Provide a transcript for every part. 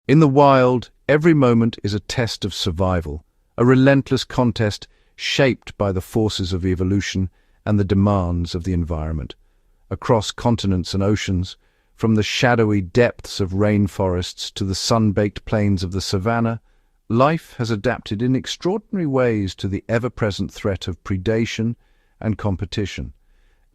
In the wild, every moment is a test of survival, a relentless contest shaped by the forces of evolution and the demands of the environment. Across continents and oceans, from the shadowy depths of rainforests to the sun-baked plains of the savannah, life has adapted in extraordinary ways to the ever-present threat of predation and competition.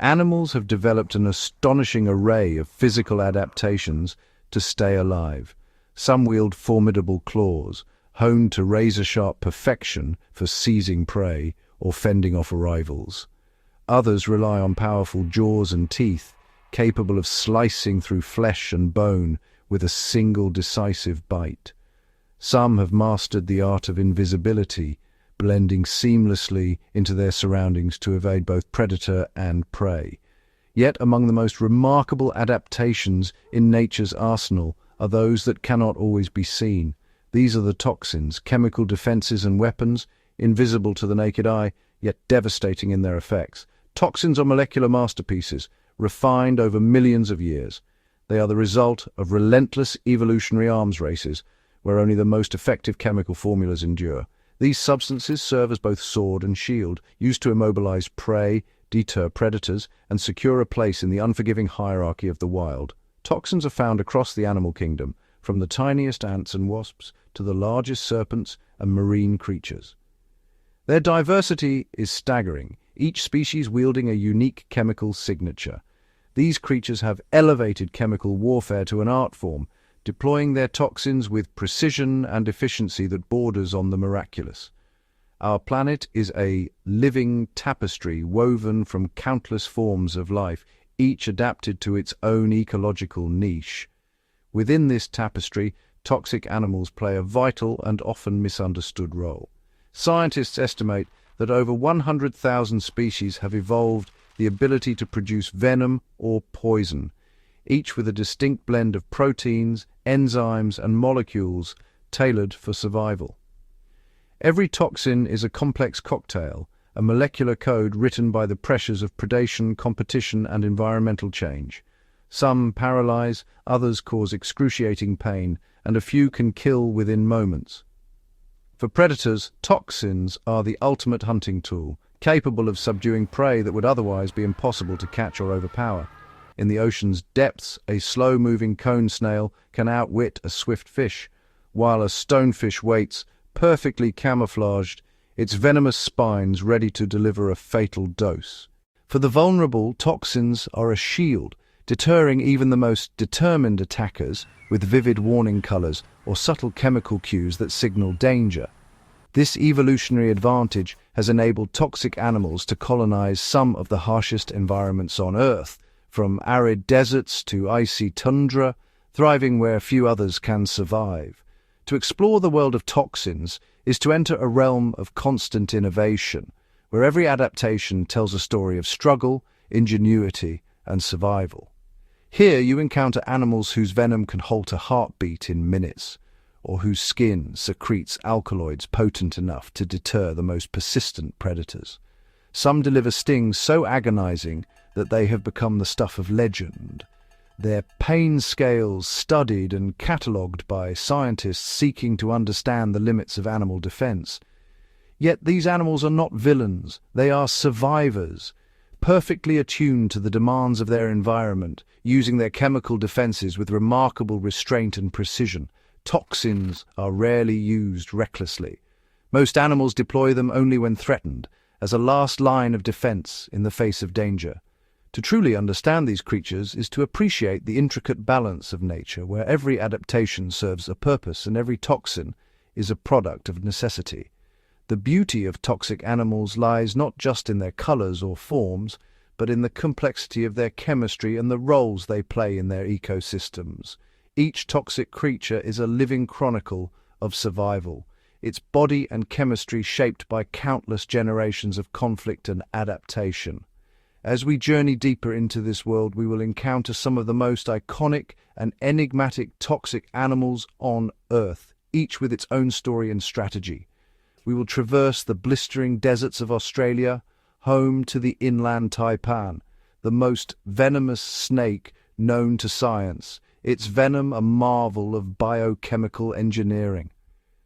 Animals have developed an astonishing array of physical adaptations to stay alive. Some wield formidable claws, honed to razor-sharp perfection for seizing prey or fending off rivals. Others rely on powerful jaws and teeth, capable of slicing through flesh and bone with a single decisive bite. Some have mastered the art of invisibility, blending seamlessly into their surroundings to evade both predator and prey. Yet among the most remarkable adaptations in nature's arsenal are those that cannot always be seen. These are the toxins, chemical defenses and weapons, invisible to the naked eye, yet devastating in their effects. Toxins are molecular masterpieces, refined over millions of years. They are the result of relentless evolutionary arms races, where only the most effective chemical formulas endure. These substances serve as both sword and shield, used to immobilize prey, deter predators, and secure a place in the unforgiving hierarchy of the wild. Toxins are found across the animal kingdom, from the tiniest ants and wasps to the largest serpents and marine creatures. Their diversity is staggering, each species wielding a unique chemical signature. These creatures have elevated chemical warfare to an art form, deploying their toxins with precision and efficiency that borders on the miraculous. Our planet is a living tapestry woven from countless forms of life, each adapted to its own ecological niche. Within this tapestry, toxic animals play a vital and often misunderstood role. Scientists estimate that over 100,000 species have evolved the ability to produce venom or poison, each with a distinct blend of proteins, enzymes, and molecules tailored for survival. Every toxin is a complex cocktail, a molecular code written by the pressures of predation, competition, and environmental change. Some paralyze, others cause excruciating pain, and a few can kill within moments. For predators, toxins are the ultimate hunting tool, capable of subduing prey that would otherwise be impossible to catch or overpower. In the ocean's depths, a slow-moving cone snail can outwit a swift fish, while a stonefish waits, perfectly camouflaged, its venomous spines ready to deliver a fatal dose. For the vulnerable, toxins are a shield, deterring even the most determined attackers with vivid warning colors or subtle chemical cues that signal danger. This evolutionary advantage has enabled toxic animals to colonize some of the harshest environments on Earth, from arid deserts to icy tundra, thriving where few others can survive. To explore the world of toxins is to enter a realm of constant innovation, where every adaptation tells a story of struggle, ingenuity, and survival. Here you encounter animals whose venom can halt a heartbeat in minutes, or whose skin secretes alkaloids potent enough to deter the most persistent predators. Some deliver stings so agonizing that they have become the stuff of legend, their pain scales studied and catalogued by scientists seeking to understand the limits of animal defense. Yet these animals are not villains, they are survivors, perfectly attuned to the demands of their environment, using their chemical defenses with remarkable restraint and precision. Toxins are rarely used recklessly. Most animals deploy them only when threatened, as a last line of defense in the face of danger. To truly understand these creatures is to appreciate the intricate balance of nature, where every adaptation serves a purpose and every toxin is a product of necessity. The beauty of toxic animals lies not just in their colors or forms, but in the complexity of their chemistry and the roles they play in their ecosystems. Each toxic creature is a living chronicle of survival, its body and chemistry shaped by countless generations of conflict and adaptation. As we journey deeper into this world, we will encounter some of the most iconic and enigmatic toxic animals on Earth, each with its own story and strategy. We will traverse the blistering deserts of Australia, home to the inland taipan, the most venomous snake known to science, its venom a marvel of biochemical engineering.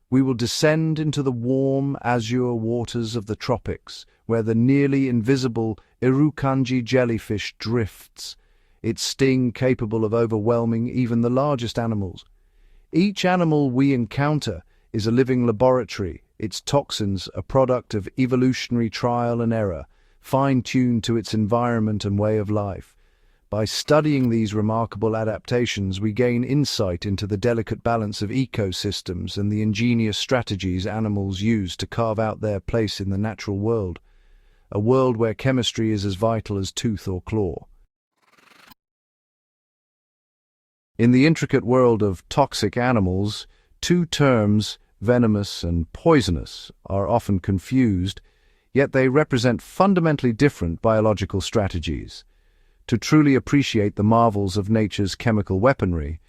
We will descend into the warm, azure waters of the tropics, where the nearly invisible Irukandji jellyfish drifts, its sting capable of overwhelming even the largest animals. Each animal we encounter is a living laboratory, its toxins a product of evolutionary trial and error, fine-tuned to its environment and way of life. By studying these remarkable adaptations, we gain insight into the delicate balance of ecosystems and the ingenious strategies animals use to carve out their place in the natural world, a world where chemistry is as vital as tooth or claw. In the intricate world of toxic animals, two terms, venomous and poisonous, are often confused, yet they represent fundamentally different biological strategies. To truly appreciate the marvels of nature's chemical weaponry,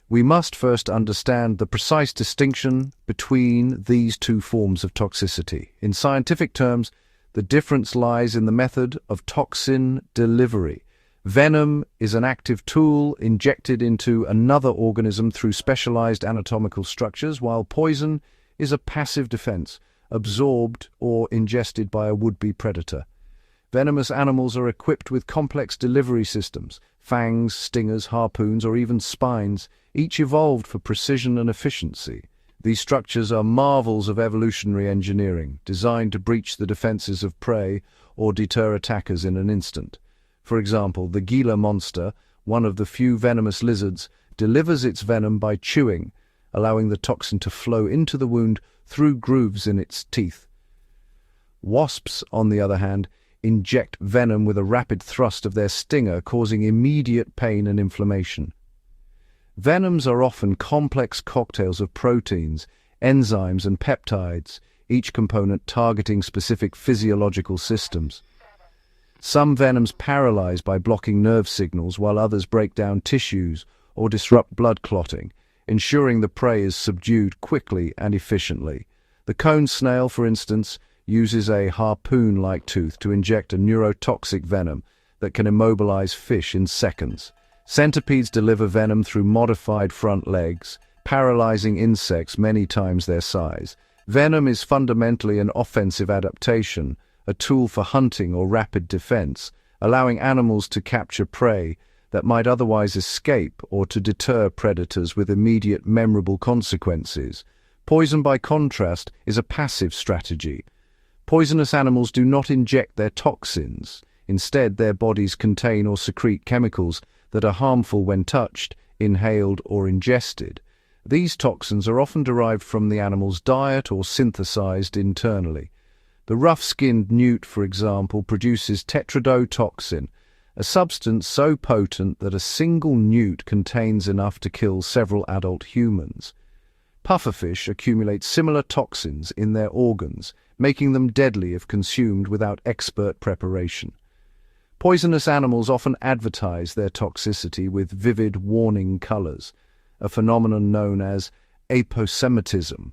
we must first understand the precise distinction between these two forms of toxicity. In scientific terms, the difference lies in the method of toxin delivery. Venom is an active tool injected into another organism through specialized anatomical structures, while poison is a passive defense, absorbed or ingested by a would-be predator. Venomous animals are equipped with complex delivery systems, fangs, stingers, harpoons, or even spines, each evolved for precision and efficiency. These structures are marvels of evolutionary engineering, designed to breach the defenses of prey or deter attackers in an instant. For example, the Gila monster, one of the few venomous lizards, delivers its venom by chewing, allowing the toxin to flow into the wound through grooves in its teeth. Wasps, on the other hand, inject venom with a rapid thrust of their stinger, causing immediate pain and inflammation. Venoms are often complex cocktails of proteins, enzymes, and peptides, each component targeting specific physiological systems. Some venoms paralyze by blocking nerve signals, while others break down tissues or disrupt blood clotting, ensuring the prey is subdued quickly and efficiently. The cone snail, for instance, uses a harpoon-like tooth to inject a neurotoxic venom that can immobilize fish in seconds. Centipedes deliver venom through modified front legs, paralyzing insects many times their size. Venom is fundamentally an offensive adaptation, a tool for hunting or rapid defense, allowing animals to capture prey that might otherwise escape or to deter predators with immediate memorable consequences. Poison, by contrast, is a passive strategy. Poisonous animals do not inject their toxins. Instead, their bodies contain or secrete chemicals that are harmful when touched, inhaled, or ingested. These toxins are often derived from the animal's diet or synthesized internally. The rough-skinned newt, for example, produces tetrodotoxin, a substance so potent that a single newt contains enough to kill several adult humans. Pufferfish accumulate similar toxins in their organs, making them deadly if consumed without expert preparation. Poisonous animals often advertise their toxicity with vivid warning colors, a phenomenon known as aposematism.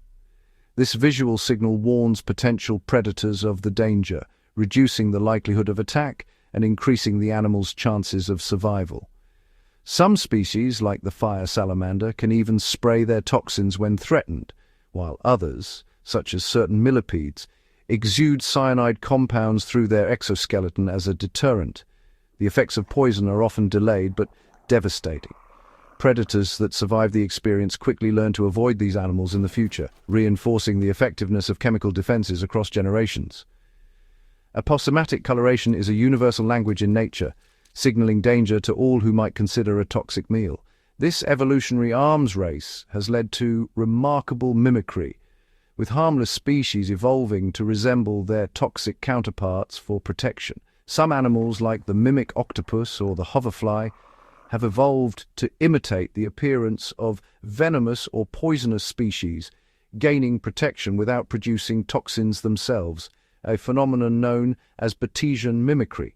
This visual signal warns potential predators of the danger, reducing the likelihood of attack and increasing the animal's chances of survival. Some species, like the fire salamander, can even spray their toxins when threatened, while others, such as certain millipedes, exude cyanide compounds through their exoskeleton as a deterrent. The effects of poison are often delayed but devastating. Predators that survive the experience quickly learn to avoid these animals in the future, reinforcing the effectiveness of chemical defenses across generations. Aposematic coloration is a universal language in nature, signaling danger to all who might consider a toxic meal. This evolutionary arms race has led to remarkable mimicry, with harmless species evolving to resemble their toxic counterparts for protection. Some animals, like the mimic octopus or the hoverfly, have evolved to imitate the appearance of venomous or poisonous species, gaining protection without producing toxins themselves, a phenomenon known as Batesian mimicry.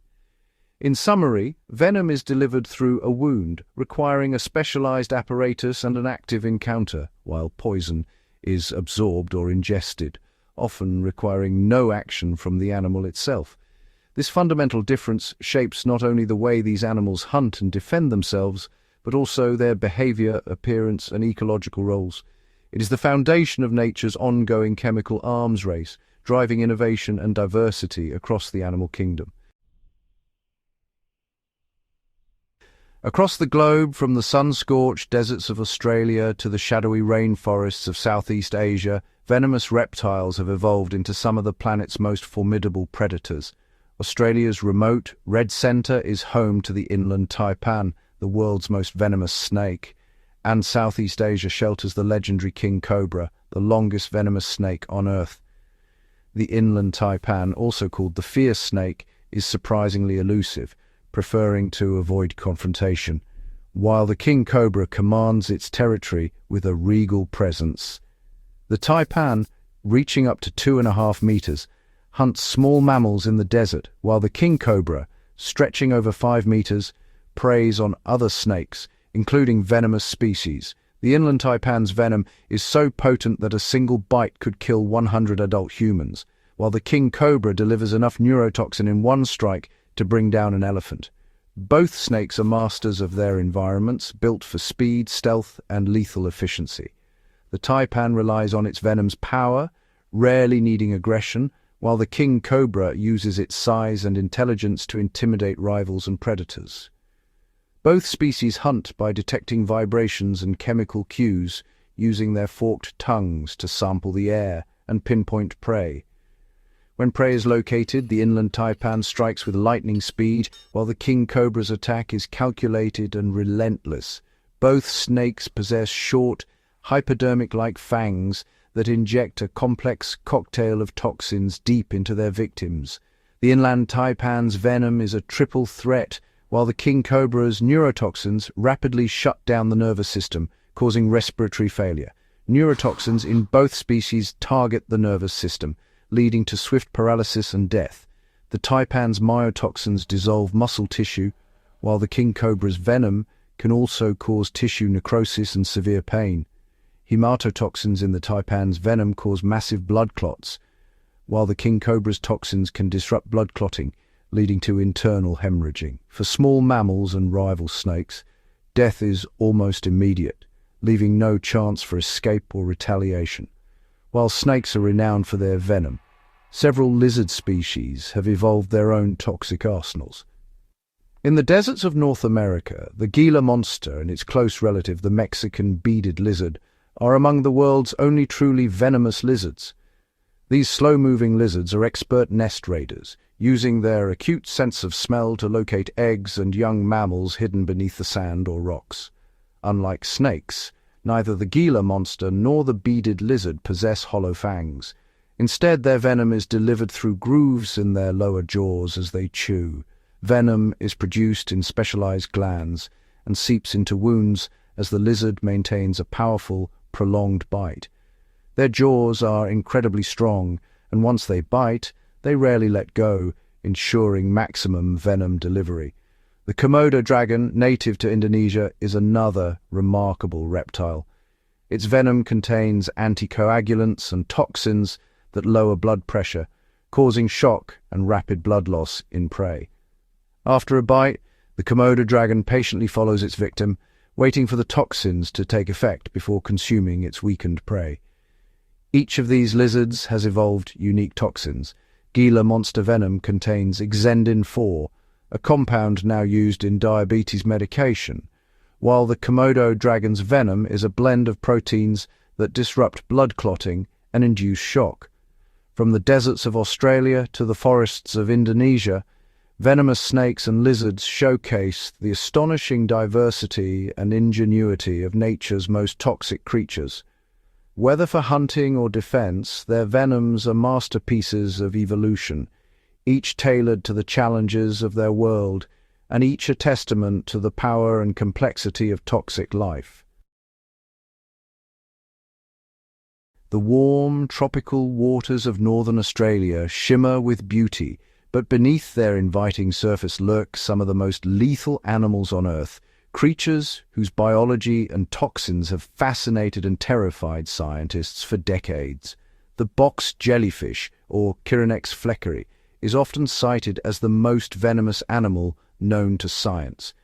In summary, venom is delivered through a wound, requiring a specialized apparatus and an active encounter, while poison is absorbed or ingested, often requiring no action from the animal itself. This fundamental difference shapes not only the way these animals hunt and defend themselves, but also their behavior, appearance, and ecological roles. It is the foundation of nature's ongoing chemical arms race, driving innovation and diversity across the animal kingdom. Across the globe, from the sun-scorched deserts of Australia to the shadowy rainforests of Southeast Asia, venomous reptiles have evolved into some of the planet's most formidable predators. Australia's remote red centre is home to the inland taipan, the world's most venomous snake, and Southeast Asia shelters the legendary king cobra, the longest venomous snake on Earth. The inland taipan, also called the fierce snake, is surprisingly elusive, preferring to avoid confrontation, while the king cobra commands its territory with a regal presence. The taipan, reaching up to 2.5 meters, hunts small mammals in the desert, while the king cobra, stretching over 5 meters, preys on other snakes, including venomous species. The inland taipan's venom is so potent that a single bite could kill 100 adult humans, while the king cobra delivers enough neurotoxin in one strike to bring down an elephant. Both snakes are masters of their environments, built for speed, stealth, and lethal efficiency. The taipan relies on its venom's power, rarely needing aggression, while the king cobra uses its size and intelligence to intimidate rivals and predators. Both species hunt by detecting vibrations and chemical cues, using their forked tongues to sample the air and pinpoint prey. When prey is located, the inland taipan strikes with lightning speed, while the king cobra's attack is calculated and relentless. Both snakes possess short, hypodermic-like fangs that inject a complex cocktail of toxins deep into their victims. The inland taipan's venom is a triple threat, while the king cobra's neurotoxins rapidly shut down the nervous system, causing respiratory failure. Neurotoxins in both species target the nervous system, leading to swift paralysis and death. The taipan's myotoxins dissolve muscle tissue, while the king cobra's venom can also cause tissue necrosis and severe pain. Hematotoxins in the taipan's venom cause massive blood clots, while the king cobra's toxins can disrupt blood clotting, leading to internal hemorrhaging. For small mammals and rival snakes, death is almost immediate, leaving no chance for escape or retaliation. While snakes are renowned for their venom, several lizard species have evolved their own toxic arsenals. In the deserts of North America, the Gila monster and its close relative, the Mexican beaded lizard, are among the world's only truly venomous lizards. These slow-moving lizards are expert nest raiders, using their acute sense of smell to locate eggs and young mammals hidden beneath the sand or rocks. Unlike snakes, neither the Gila monster nor the beaded lizard possess hollow fangs. Instead, their venom is delivered through grooves in their lower jaws as they chew. Venom is produced in specialized glands and seeps into wounds as the lizard maintains a powerful, prolonged bite. Their jaws are incredibly strong, and once they bite, they rarely let go, ensuring maximum venom delivery. The Komodo dragon, native to Indonesia, is another remarkable reptile. Its venom contains anticoagulants and toxins that lower blood pressure, causing shock and rapid blood loss in prey. After a bite, the Komodo dragon patiently follows its victim, waiting for the toxins to take effect before consuming its weakened prey. Each of these lizards has evolved unique toxins. Gila monster venom contains Exendin-4, a compound now used in diabetes medication, while the Komodo dragon's venom is a blend of proteins that disrupt blood clotting and induce shock. From the deserts of Australia to the forests of Indonesia, venomous snakes and lizards showcase the astonishing diversity and ingenuity of nature's most toxic creatures. Whether for hunting or defense, their venoms are masterpieces of evolution, each tailored to the challenges of their world, and each a testament to the power and complexity of toxic life. The warm, tropical waters of northern Australia shimmer with beauty, but beneath their inviting surface lurk some of the most lethal animals on Earth, creatures whose biology and toxins have fascinated and terrified scientists for decades. The box jellyfish, or Chironex fleckeri, is often cited as the most venomous animal known to science.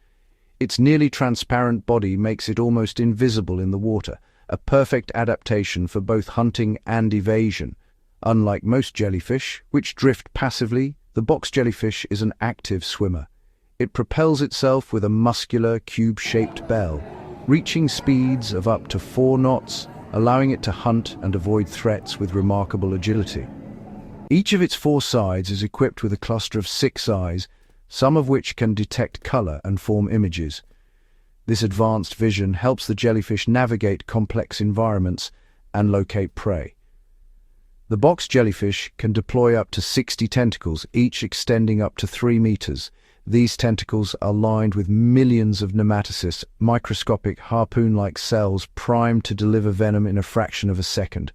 Its nearly transparent body makes it almost invisible in the water, a perfect adaptation for both hunting and evasion. Unlike most jellyfish, which drift passively, the box jellyfish is an active swimmer. It propels itself with a muscular, cube-shaped bell, reaching speeds of up to 4 knots, allowing it to hunt and avoid threats with remarkable agility. Each of its 4 sides is equipped with a cluster of 6 eyes, some of which can detect color and form images. This advanced vision helps the jellyfish navigate complex environments and locate prey. The box jellyfish can deploy up to 60 tentacles, each extending up to 3 meters. These tentacles are lined with millions of nematocysts, microscopic harpoon-like cells primed to deliver venom in a fraction of a second.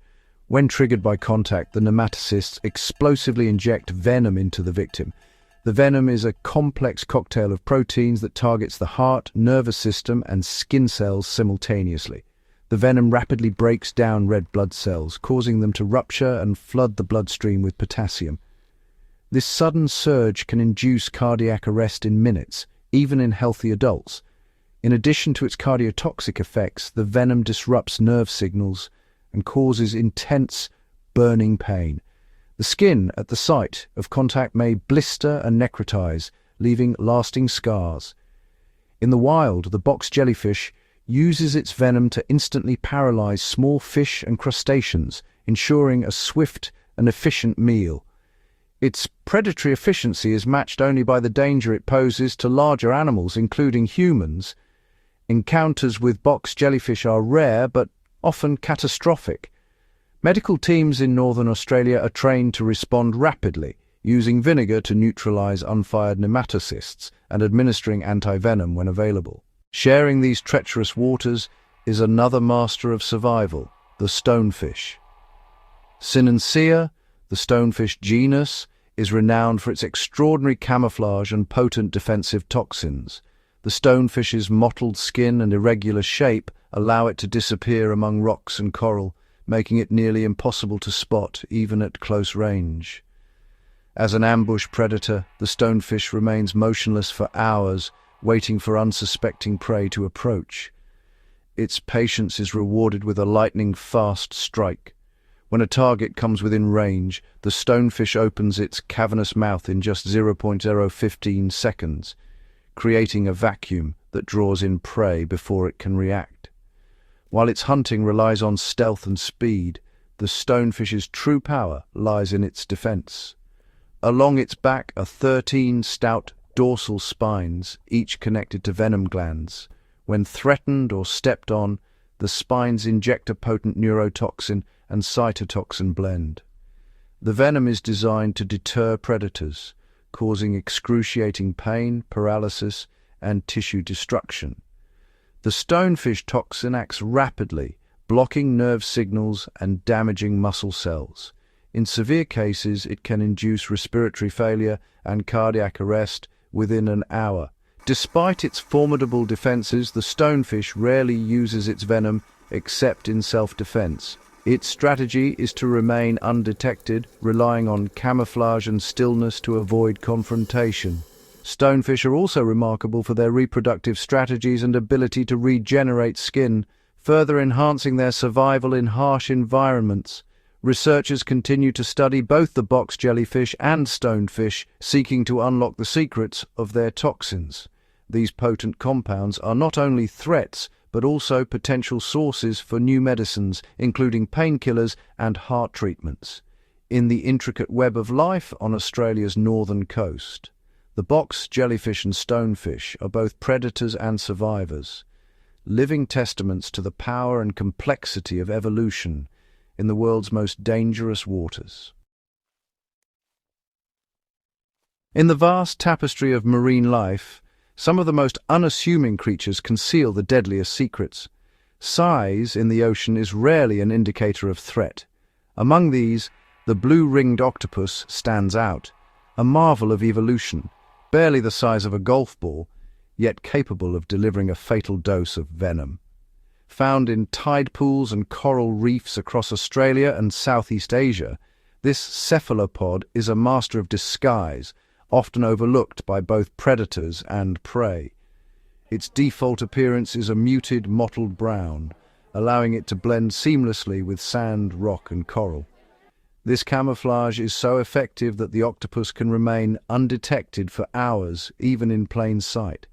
When triggered by contact, the nematocysts explosively inject venom into the victim. The venom is a complex cocktail of proteins that targets the heart, nervous system, and skin cells simultaneously. The venom rapidly breaks down red blood cells, causing them to rupture and flood the bloodstream with potassium. This sudden surge can induce cardiac arrest in minutes, even in healthy adults. In addition to its cardiotoxic effects, the venom disrupts nerve signals and causes intense, burning pain. The skin at the site of contact may blister and necrotize, leaving lasting scars. In the wild, the box jellyfish uses its venom to instantly paralyze small fish and crustaceans, ensuring a swift and efficient meal. Its predatory efficiency is matched only by the danger it poses to larger animals, including humans. Encounters with box jellyfish are rare but often catastrophic. Medical teams in northern Australia are trained to respond rapidly, using vinegar to neutralize unfired nematocysts and administering antivenom when available. Sharing these treacherous waters is another master of survival, the stonefish. Sinensia, the stonefish genus, is renowned for its extraordinary camouflage and potent defensive toxins. The stonefish's mottled skin and irregular shape allow it to disappear among rocks and coral, making it nearly impossible to spot even at close range. As an ambush predator, the stonefish remains motionless for hours, waiting for unsuspecting prey to approach. Its patience is rewarded with a lightning-fast strike. When a target comes within range, the stonefish opens its cavernous mouth in just 0.015 seconds, creating a vacuum that draws in prey before it can react. While its hunting relies on stealth and speed, the stonefish's true power lies in its defense. Along its back are 13 stout dorsal spines, each connected to venom glands. When threatened or stepped on, the spines inject a potent neurotoxin and cytotoxin blend. The venom is designed to deter predators, causing excruciating pain, paralysis, and tissue destruction. The stonefish toxin acts rapidly, blocking nerve signals and damaging muscle cells. In severe cases, it can induce respiratory failure and cardiac arrest within an hour. Despite its formidable defenses, the stonefish rarely uses its venom except in self-defense. Its strategy is to remain undetected, relying on camouflage and stillness to avoid confrontation. Stonefish are also remarkable for their reproductive strategies and ability to regenerate skin, further enhancing their survival in harsh environments. Researchers continue to study both the box jellyfish and stonefish, seeking to unlock the secrets of their toxins. These potent compounds are not only threats, but also potential sources for new medicines, including painkillers and heart treatments. In the intricate web of life on Australia's northern coast, the box jellyfish and stonefish are both predators and survivors, living testaments to the power and complexity of evolution in the world's most dangerous waters. In the vast tapestry of marine life, some of the most unassuming creatures conceal the deadliest secrets. Size in the ocean is rarely an indicator of threat. Among these, the blue-ringed octopus stands out, a marvel of evolution, barely the size of a golf ball, yet capable of delivering a fatal dose of venom. Found in tide pools and coral reefs across Australia and Southeast Asia, this cephalopod is a master of disguise, often overlooked by both predators and prey. Its default appearance is a muted, mottled brown, allowing it to blend seamlessly with sand, rock, and coral. This camouflage is so effective that the octopus can remain undetected for hours, even in plain sight.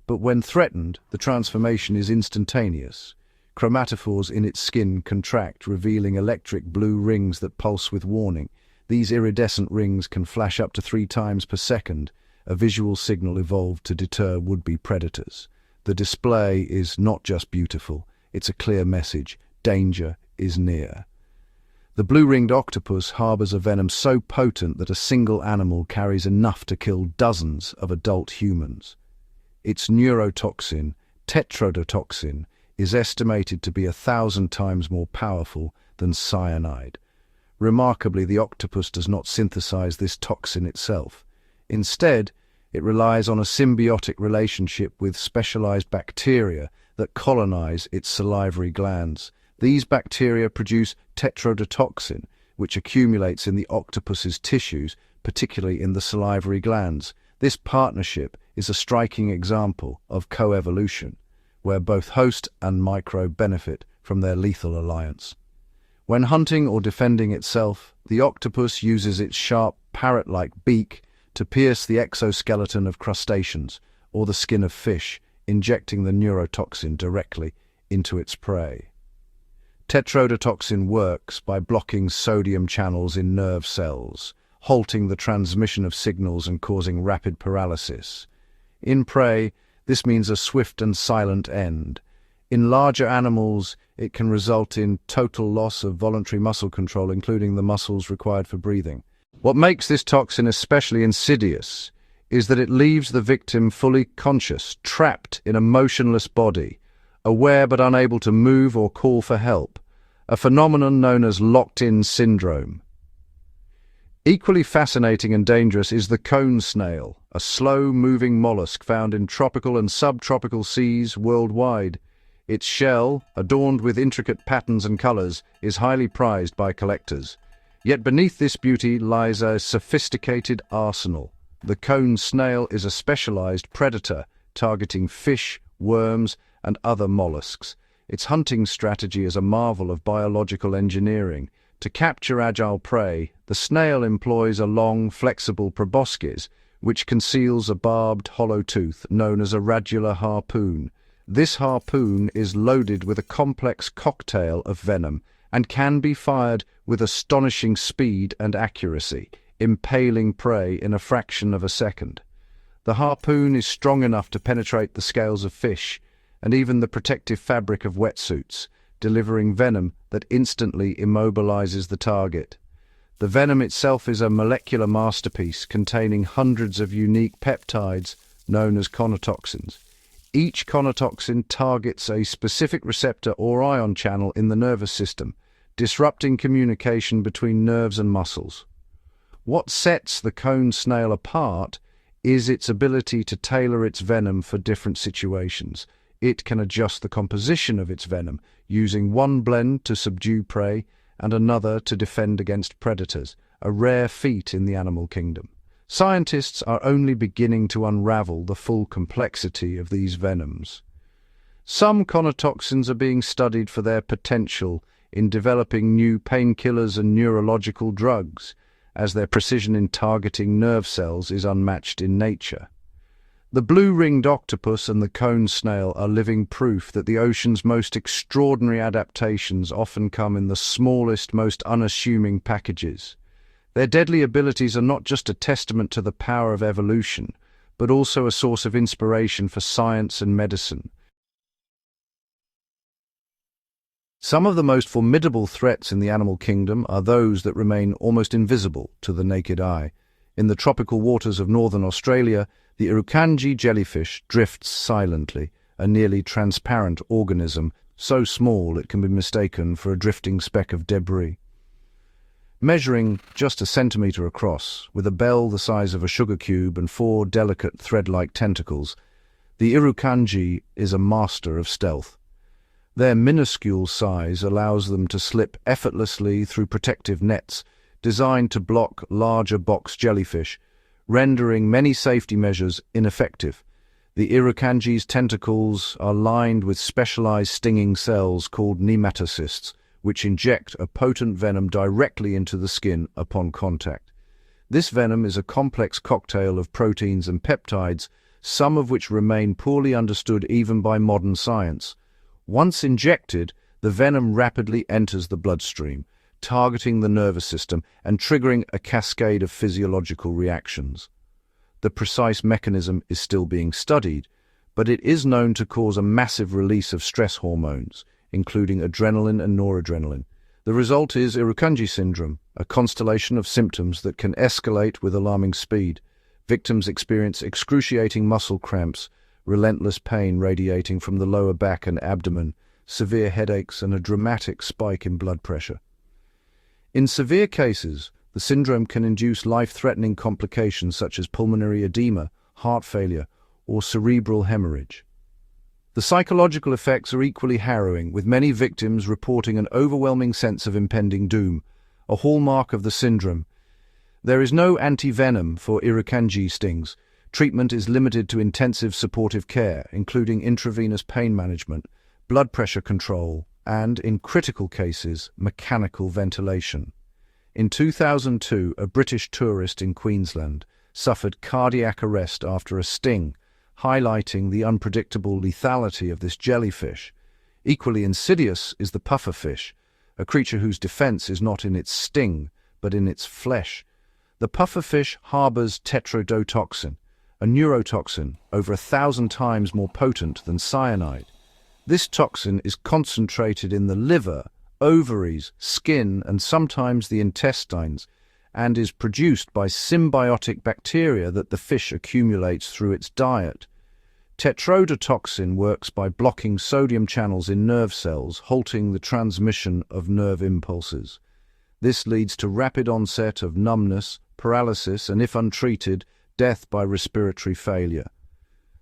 But when threatened, the transformation is instantaneous. Chromatophores in its skin contract, revealing electric blue rings that pulse with warning. These iridescent rings can flash up to 3 times per second, a visual signal evolved to deter would-be predators. The display is not just beautiful, it's a clear message: danger is near. The blue-ringed octopus harbors a venom so potent that a single animal carries enough to kill dozens of adult humans. Its neurotoxin, tetrodotoxin, is estimated to be 1,000 times more powerful than cyanide. Remarkably, the octopus does not synthesize this toxin itself. Instead, it relies on a symbiotic relationship with specialized bacteria that colonize its salivary glands. These bacteria produce tetrodotoxin, which accumulates in the octopus's tissues, particularly in the salivary glands. This partnership is a striking example of coevolution, where both host and microbe benefit from their lethal alliance. When hunting or defending itself, the octopus uses its sharp, parrot-like beak to pierce the exoskeleton of crustaceans or the skin of fish, injecting the neurotoxin directly into its prey. Tetrodotoxin works by blocking sodium channels in nerve cells, halting the transmission of signals and causing rapid paralysis. In prey, this means a swift and silent end. In larger animals, it can result in total loss of voluntary muscle control, including the muscles required for breathing. What makes this toxin especially insidious is that it leaves the victim fully conscious, trapped in a motionless body, aware but unable to move or call for help, a phenomenon known as locked-in syndrome. Equally fascinating and dangerous is the cone snail, a slow-moving mollusk found in tropical and subtropical seas worldwide. Its shell, adorned with intricate patterns and colors, is highly prized by collectors. Yet beneath this beauty lies a sophisticated arsenal. The cone snail is a specialized predator, targeting fish, worms, and other mollusks. Its hunting strategy is a marvel of biological engineering. To capture agile prey, the snail employs a long, flexible proboscis, which conceals a barbed, hollow tooth known as a radula harpoon. This harpoon is loaded with a complex cocktail of venom and can be fired with astonishing speed and accuracy, impaling prey in a fraction of a second. The harpoon is strong enough to penetrate the scales of fish and even the protective fabric of wetsuits, delivering venom that instantly immobilizes the target. The venom itself is a molecular masterpiece containing hundreds of unique peptides known as conotoxins. Each conotoxin targets a specific receptor or ion channel in the nervous system, disrupting communication between nerves and muscles. What sets the cone snail apart is its ability to tailor its venom for different situations. It can adjust the composition of its venom, using one blend to subdue prey and another to defend against predators, a rare feat in the animal kingdom. Scientists are only beginning to unravel the full complexity of these venoms. Some conotoxins are being studied for their potential in developing new painkillers and neurological drugs, as their precision in targeting nerve cells is unmatched in nature. The blue-ringed octopus and the cone snail are living proof that the ocean's most extraordinary adaptations often come in the smallest, most unassuming packages. Their deadly abilities are not just a testament to the power of evolution, but also a source of inspiration for science and medicine. Some of the most formidable threats in the animal kingdom are those that remain almost invisible to the naked eye. In the tropical waters of northern Australia, the Irukandji jellyfish drifts silently, a nearly transparent organism so small it can be mistaken for a drifting speck of debris. Measuring just a centimetre across, with a bell the size of a sugar cube and 4 delicate thread-like tentacles, the Irukandji is a master of stealth. Their minuscule size allows them to slip effortlessly through protective nets designed to block larger box jellyfish, rendering many safety measures ineffective. The Irukandji's tentacles are lined with specialized stinging cells called nematocysts, which inject a potent venom directly into the skin upon contact. This venom is a complex cocktail of proteins and peptides, some of which remain poorly understood even by modern science. Once injected, the venom rapidly enters the bloodstream, targeting the nervous system and triggering a cascade of physiological reactions. The precise mechanism is still being studied, but it is known to cause a massive release of stress hormones, including adrenaline and noradrenaline. The result is Irukandji syndrome, a constellation of symptoms that can escalate with alarming speed. Victims experience excruciating muscle cramps, relentless pain radiating from the lower back and abdomen, severe headaches, and a dramatic spike in blood pressure. In severe cases, the syndrome can induce life-threatening complications such as pulmonary edema, heart failure, or cerebral hemorrhage. The psychological effects are equally harrowing, with many victims reporting an overwhelming sense of impending doom, a hallmark of the syndrome. There is no anti-venom for Irukandji stings. Treatment is limited to intensive supportive care, including intravenous pain management, blood pressure control, and, in critical cases, mechanical ventilation. In 2002, a British tourist in Queensland suffered cardiac arrest after a sting, highlighting the unpredictable lethality of this jellyfish. Equally insidious is the pufferfish, a creature whose defense is not in its sting, but in its flesh. The pufferfish harbors tetrodotoxin, a neurotoxin over 1,000 times more potent than cyanide. This toxin is concentrated in the liver, ovaries, skin, and sometimes the intestines, and is produced by symbiotic bacteria that the fish accumulates through its diet. Tetrodotoxin works by blocking sodium channels in nerve cells, halting the transmission of nerve impulses. This leads to rapid onset of numbness, paralysis, and if untreated, death by respiratory failure.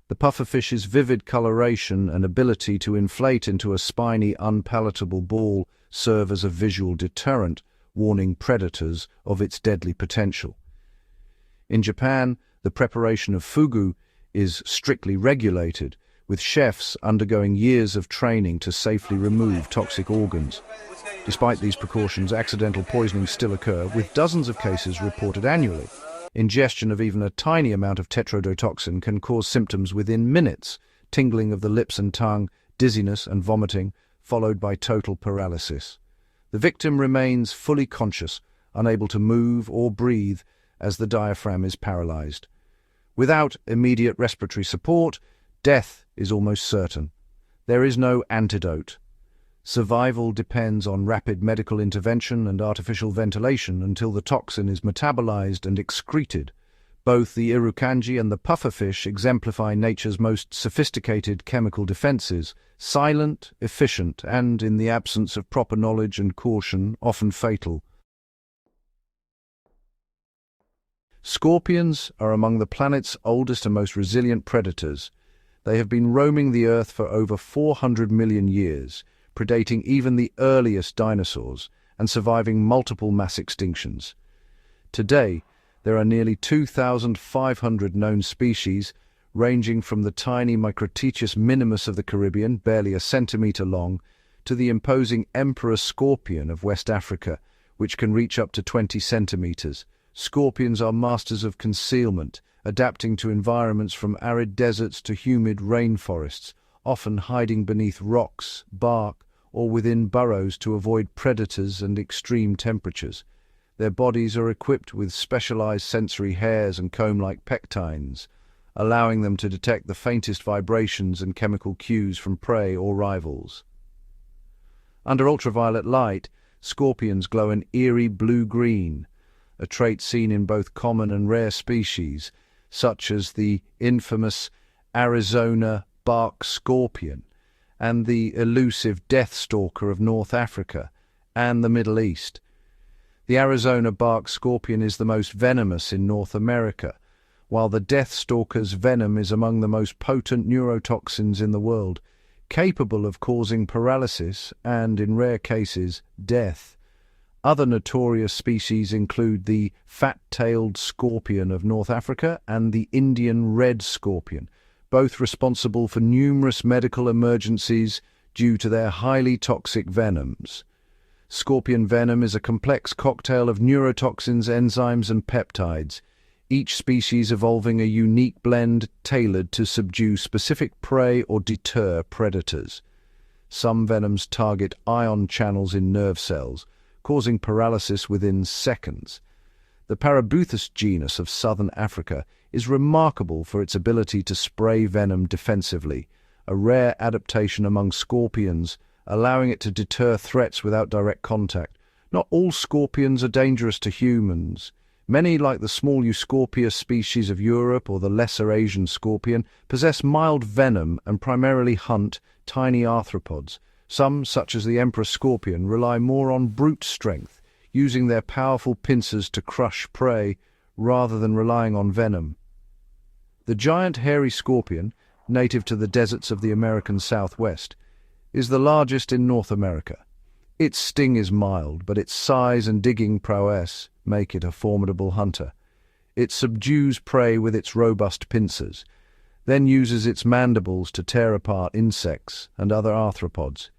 The pufferfish's vivid coloration and ability to inflate into a spiny, unpalatable ball serve as a visual deterrent, warning predators of its deadly potential. In Japan, the preparation of fugu is strictly regulated, with chefs undergoing years of training to safely remove toxic organs. Despite these precautions, accidental poisonings still occur, with dozens of cases reported annually. Ingestion of even a tiny amount of tetrodotoxin can cause symptoms within minutes: tingling of the lips and tongue, dizziness and vomiting, followed by total paralysis. The victim remains fully conscious, unable to move or breathe as the diaphragm is paralyzed. Without immediate respiratory support, death is almost certain. There is no antidote. Survival depends on rapid medical intervention and artificial ventilation until the toxin is metabolized and excreted. Both the Irukandji and the pufferfish exemplify nature's most sophisticated chemical defenses, silent, efficient, and, in the absence of proper knowledge and caution, often fatal. Scorpions are among the planet's oldest and most resilient predators. They have been roaming the Earth for over 400 million years, predating even the earliest dinosaurs and surviving multiple mass extinctions. Today, there are nearly 2,500 known species, ranging from the tiny Microtechius minimus of the Caribbean, barely a centimetre long, to the imposing emperor scorpion of West Africa, which can reach up to 20 centimetres. Scorpions are masters of concealment, adapting to environments from arid deserts to humid rainforests, often hiding beneath rocks, bark, or within burrows to avoid predators and extreme temperatures. Their bodies are equipped with specialized sensory hairs and comb-like pectines, allowing them to detect the faintest vibrations and chemical cues from prey or rivals. Under ultraviolet light, scorpions glow an eerie blue-green, a trait seen in both common and rare species, such as the infamous Arizona bark scorpion and the elusive death stalker of North Africa and the Middle East. The Arizona bark scorpion is the most venomous in North America, while the death stalker's venom is among the most potent neurotoxins in the world, capable of causing paralysis and, in rare cases, death. Other notorious species include the fat-tailed scorpion of North Africa and the Indian red scorpion, both responsible for numerous medical emergencies due to their highly toxic venoms. Scorpion venom is a complex cocktail of neurotoxins, enzymes, and peptides, each species evolving a unique blend tailored to subdue specific prey or deter predators. Some venoms target ion channels in nerve cells, causing paralysis within seconds. The Paralyze genus of southern Africa is remarkable for its ability to spray venom defensively, a rare adaptation among scorpions, allowing it to deter threats without direct contact. Not all scorpions are dangerous to humans. Many, like the small Euscorpia species of Europe or the lesser Asian scorpion, possess mild venom and primarily hunt tiny arthropods. Some, such as the emperor scorpion, rely more on brute strength, using their powerful pincers to crush prey rather than relying on venom. The giant hairy scorpion, native to the deserts of the American Southwest, is the largest in North America. Its sting is mild, but its size and digging prowess make it a formidable hunter. It subdues prey with its robust pincers, then uses its mandibles to tear apart insects and other arthropods.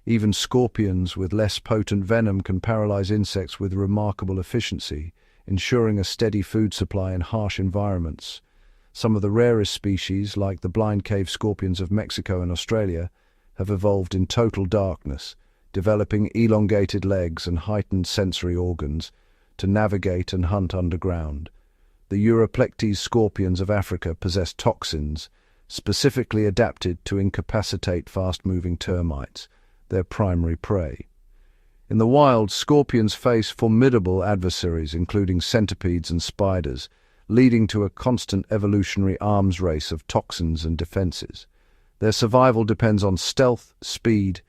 Even scorpions with less potent venom can paralyze insects with remarkable efficiency, ensuring a steady food supply in harsh environments. Some of the rarest species, like the blind cave scorpions of Mexico and Australia, have evolved in total darkness, developing elongated legs and heightened sensory organs to navigate and hunt underground. The Europlectes scorpions of Africa possess toxins specifically adapted to incapacitate fast-moving termites, their primary prey. In the wild, scorpions face formidable adversaries, including centipedes and spiders, leading to a constant evolutionary arms race of toxins and defenses. Their survival depends on stealth, speed,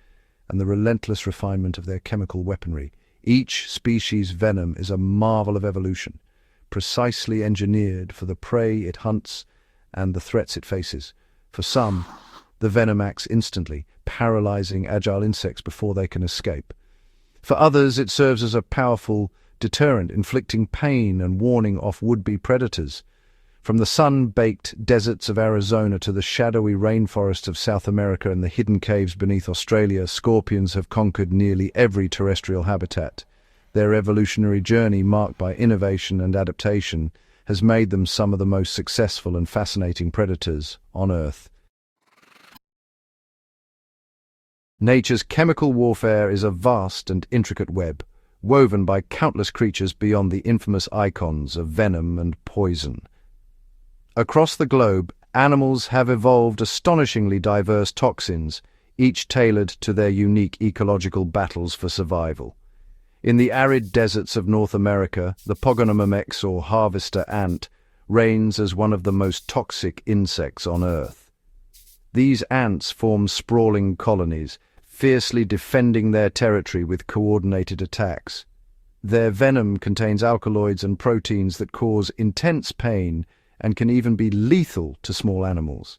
and the relentless refinement of their chemical weaponry. Each species' venom is a marvel of evolution, precisely engineered for the prey it hunts and the threats it faces. For some, the venom acts instantly, paralyzing agile insects before they can escape. For others, it serves as a powerful deterrent, inflicting pain and warning off would-be predators. From the sun-baked deserts of Arizona to the shadowy rainforests of South America and the hidden caves beneath Australia, scorpions have conquered nearly every terrestrial habitat. Their evolutionary journey, marked by innovation and adaptation, has made them some of the most successful and fascinating predators on Earth. Nature's chemical warfare is a vast and intricate web, woven by countless creatures beyond the infamous icons of venom and poison. Across the globe, animals have evolved astonishingly diverse toxins, each tailored to their unique ecological battles for survival. In the arid deserts of North America, the Pogonomymex, or harvester ant, reigns as one of the most toxic insects on Earth. These ants form sprawling colonies, fiercely defending their territory with coordinated attacks. Their venom contains alkaloids and proteins that cause intense pain and can even be lethal to small animals.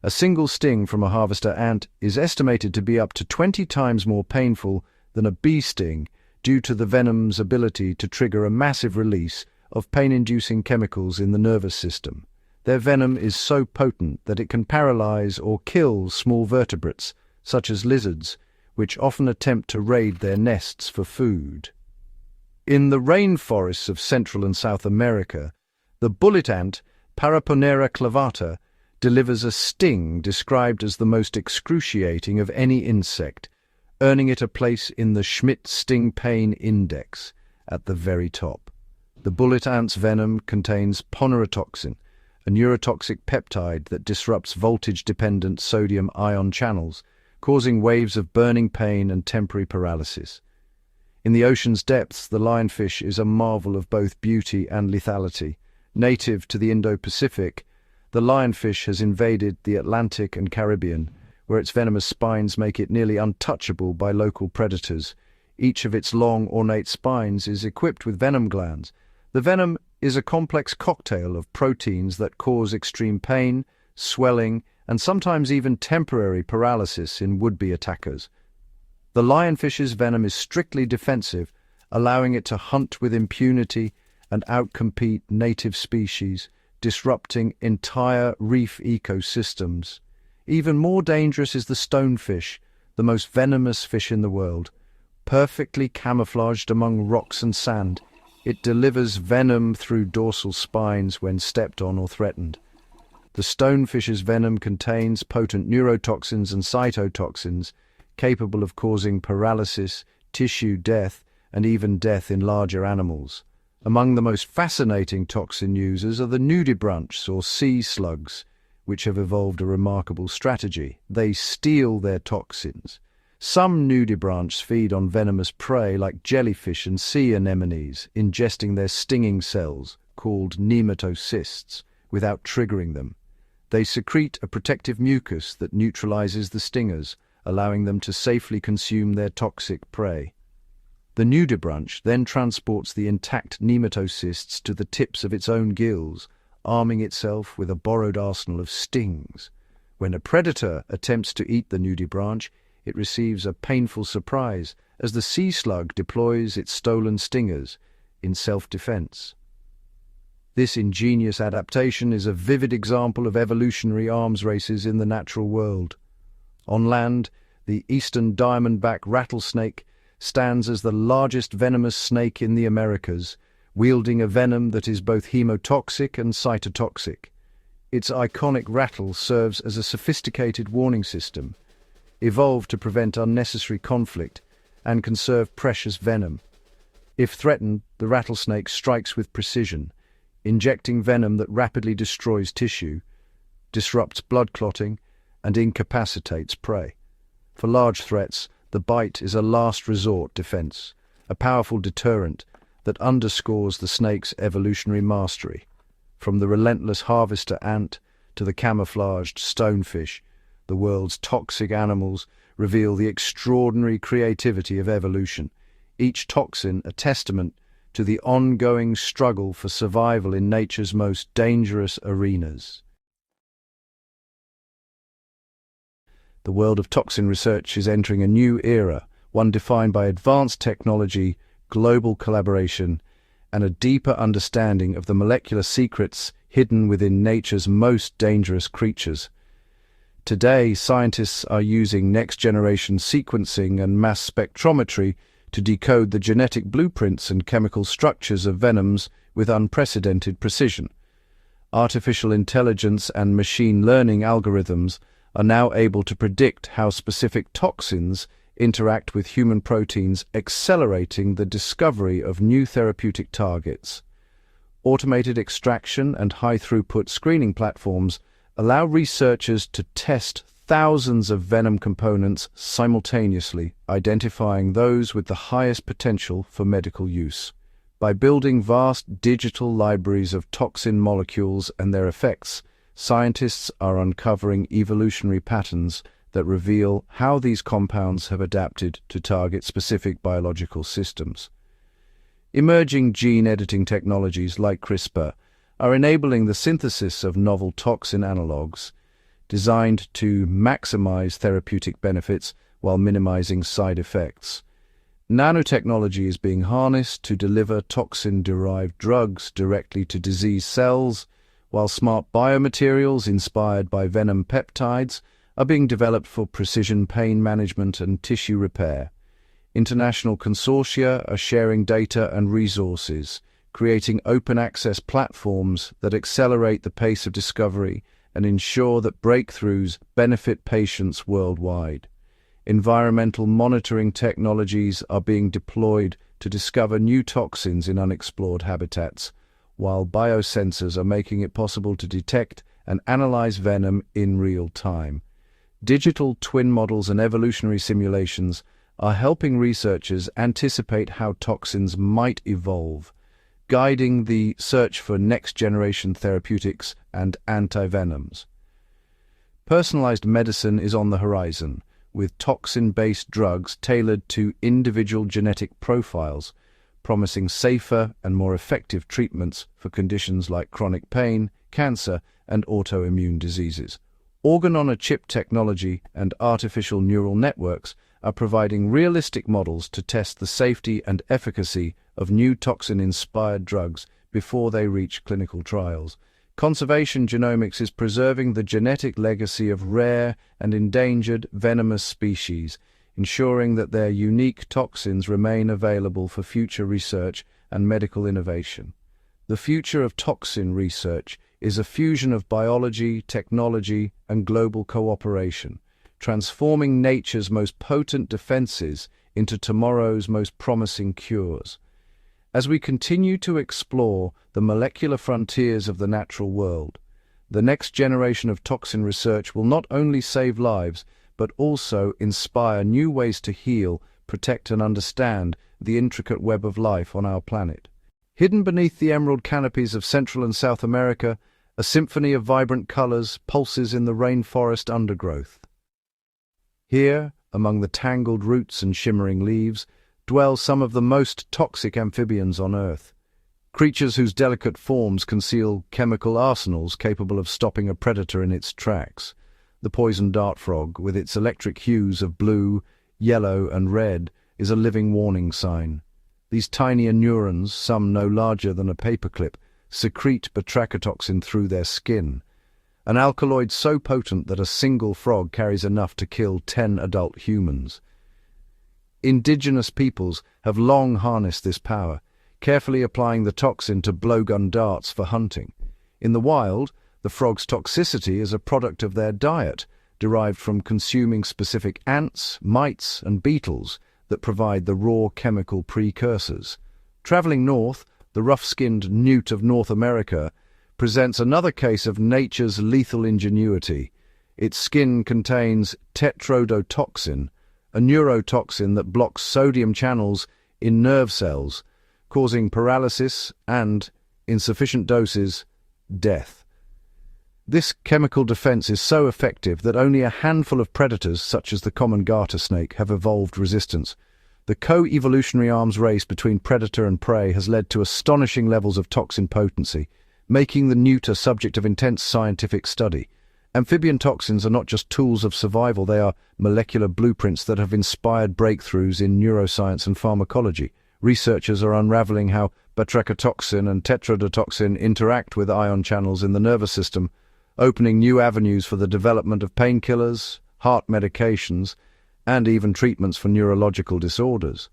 A single sting from a harvester ant is estimated to be up to 20 times more painful than a bee sting due to the venom's ability to trigger a massive release of pain-inducing chemicals in the nervous system. Their venom is so potent that it can paralyze or kill small vertebrates, such as lizards, which often attempt to raid their nests for food. In the rainforests of Central and South America, the bullet ant, Paraponera clavata, delivers a sting described as the most excruciating of any insect, earning it a place in the Schmidt Sting Pain Index at the very top. The bullet ant's venom contains ponerotoxin, a neurotoxic peptide that disrupts voltage-dependent sodium ion channels, causing waves of burning pain and temporary paralysis. In the ocean's depths, the lionfish is a marvel of both beauty and lethality. Native to the Indo-Pacific, the lionfish has invaded the Atlantic and Caribbean, where its venomous spines make it nearly untouchable by local predators. Each of its long, ornate spines is equipped with venom glands. The venom is a complex cocktail of proteins that cause extreme pain, swelling, and sometimes even temporary paralysis in would-be attackers. The lionfish's venom is strictly defensive, allowing it to hunt with impunity and outcompete native species, disrupting entire reef ecosystems. Even more dangerous is the stonefish, the most venomous fish in the world. Perfectly camouflaged among rocks and sand, it delivers venom through dorsal spines when stepped on or threatened. The stonefish's venom contains potent neurotoxins and cytotoxins, capable of causing paralysis, tissue death, and even death in larger animals. Among the most fascinating toxin users are the nudibranchs or sea slugs, which have evolved a remarkable strategy. They steal their toxins. Some nudibranchs feed on venomous prey like jellyfish and sea anemones, ingesting their stinging cells, called nematocysts, without triggering them. They secrete a protective mucus that neutralizes the stingers, allowing them to safely consume their toxic prey. The nudibranch then transports the intact nematocysts to the tips of its own gills, arming itself with a borrowed arsenal of stings. When a predator attempts to eat the nudibranch, it receives a painful surprise as the sea slug deploys its stolen stingers in self-defense. This ingenious adaptation is a vivid example of evolutionary arms races in the natural world. On land, the eastern diamondback rattlesnake stands as the largest venomous snake in the Americas, wielding a venom that is both hemotoxic and cytotoxic. Its iconic rattle serves as a sophisticated warning system, evolved to prevent unnecessary conflict and conserve precious venom. If threatened, the rattlesnake strikes with precision, injecting venom that rapidly destroys tissue, disrupts blood clotting, and incapacitates prey. For large threats, the bite is a last resort defense, a powerful deterrent that underscores the snake's evolutionary mastery. From the relentless harvester ant to the camouflaged stonefish, the world's toxic animals reveal the extraordinary creativity of evolution, each toxin a testament to the ongoing struggle for survival in nature's most dangerous arenas. The world of toxin research is entering a new era, one defined by advanced technology, global collaboration, and a deeper understanding of the molecular secrets hidden within nature's most dangerous creatures. Today, scientists are using next-generation sequencing and mass spectrometry to decode the genetic blueprints and chemical structures of venoms with unprecedented precision. Artificial intelligence and machine learning algorithms are now able to predict how specific toxins interact with human proteins, accelerating the discovery of new therapeutic targets. Automated extraction and high-throughput screening platforms allow researchers to test thousands of venom components simultaneously, identifying those with the highest potential for medical use. By building vast digital libraries of toxin molecules and their effects, scientists are uncovering evolutionary patterns that reveal how these compounds have adapted to target specific biological systems. Emerging gene editing technologies like CRISPR are enabling the synthesis of novel toxin analogues designed to maximize therapeutic benefits while minimizing side effects. Nanotechnology is being harnessed to deliver toxin-derived drugs directly to disease cells, while smart biomaterials inspired by venom peptides are being developed for precision pain management and tissue repair. International consortia are sharing data and resources, creating open-access platforms that accelerate the pace of discovery and ensure that breakthroughs benefit patients worldwide. Environmental monitoring technologies are being deployed to discover new toxins in unexplored habitats, while biosensors are making it possible to detect and analyze venom in real time. Digital twin models and evolutionary simulations are helping researchers anticipate how toxins might evolve, guiding the search for next-generation therapeutics and antivenoms. Personalized medicine is on the horizon, with toxin-based drugs tailored to individual genetic profiles, promising safer and more effective treatments for conditions like chronic pain, cancer, and autoimmune diseases. Organ-on-a-chip technology and artificial neural networks are providing realistic models to test the safety and efficacy of new toxin-inspired drugs before they reach clinical trials. Conservation genomics is preserving the genetic legacy of rare and endangered venomous species, ensuring that their unique toxins remain available for future research and medical innovation. The future of toxin research is a fusion of biology, technology, and global cooperation, transforming nature's most potent defenses into tomorrow's most promising cures. As we continue to explore the molecular frontiers of the natural world, the next generation of toxin research will not only save lives, but also inspire new ways to heal, protect, and understand the intricate web of life on our planet. Hidden beneath the emerald canopies of Central and South America, a symphony of vibrant colors pulses in the rainforest undergrowth. Here, among the tangled roots and shimmering leaves, dwell some of the most toxic amphibians on Earth. Creatures whose delicate forms conceal chemical arsenals capable of stopping a predator in its tracks. The poison dart frog, with its electric hues of blue, yellow, and red, is a living warning sign. These tiny neurons, some no larger than a paperclip, secrete batrachotoxin through their skin, an alkaloid so potent that a single frog carries enough to kill 10 adult humans. Indigenous peoples have long harnessed this power, carefully applying the toxin to blowgun darts for hunting. In the wild, the frog's toxicity is a product of their diet, derived from consuming specific ants, mites, and beetles that provide the raw chemical precursors. Traveling north, the rough-skinned newt of North America presents another case of nature's lethal ingenuity. Its skin contains tetrodotoxin, a neurotoxin that blocks sodium channels in nerve cells, causing paralysis and, in sufficient doses, death. This chemical defense is so effective that only a handful of predators, such as the common garter snake, have evolved resistance. The co-evolutionary arms race between predator and prey has led to astonishing levels of toxin potency, making the newt a subject of intense scientific study. Amphibian toxins are not just tools of survival, they are molecular blueprints that have inspired breakthroughs in neuroscience and pharmacology. Researchers are unraveling how batrachotoxin and tetrodotoxin interact with ion channels in the nervous system, opening new avenues for the development of painkillers, heart medications, and even treatments for neurological disorders.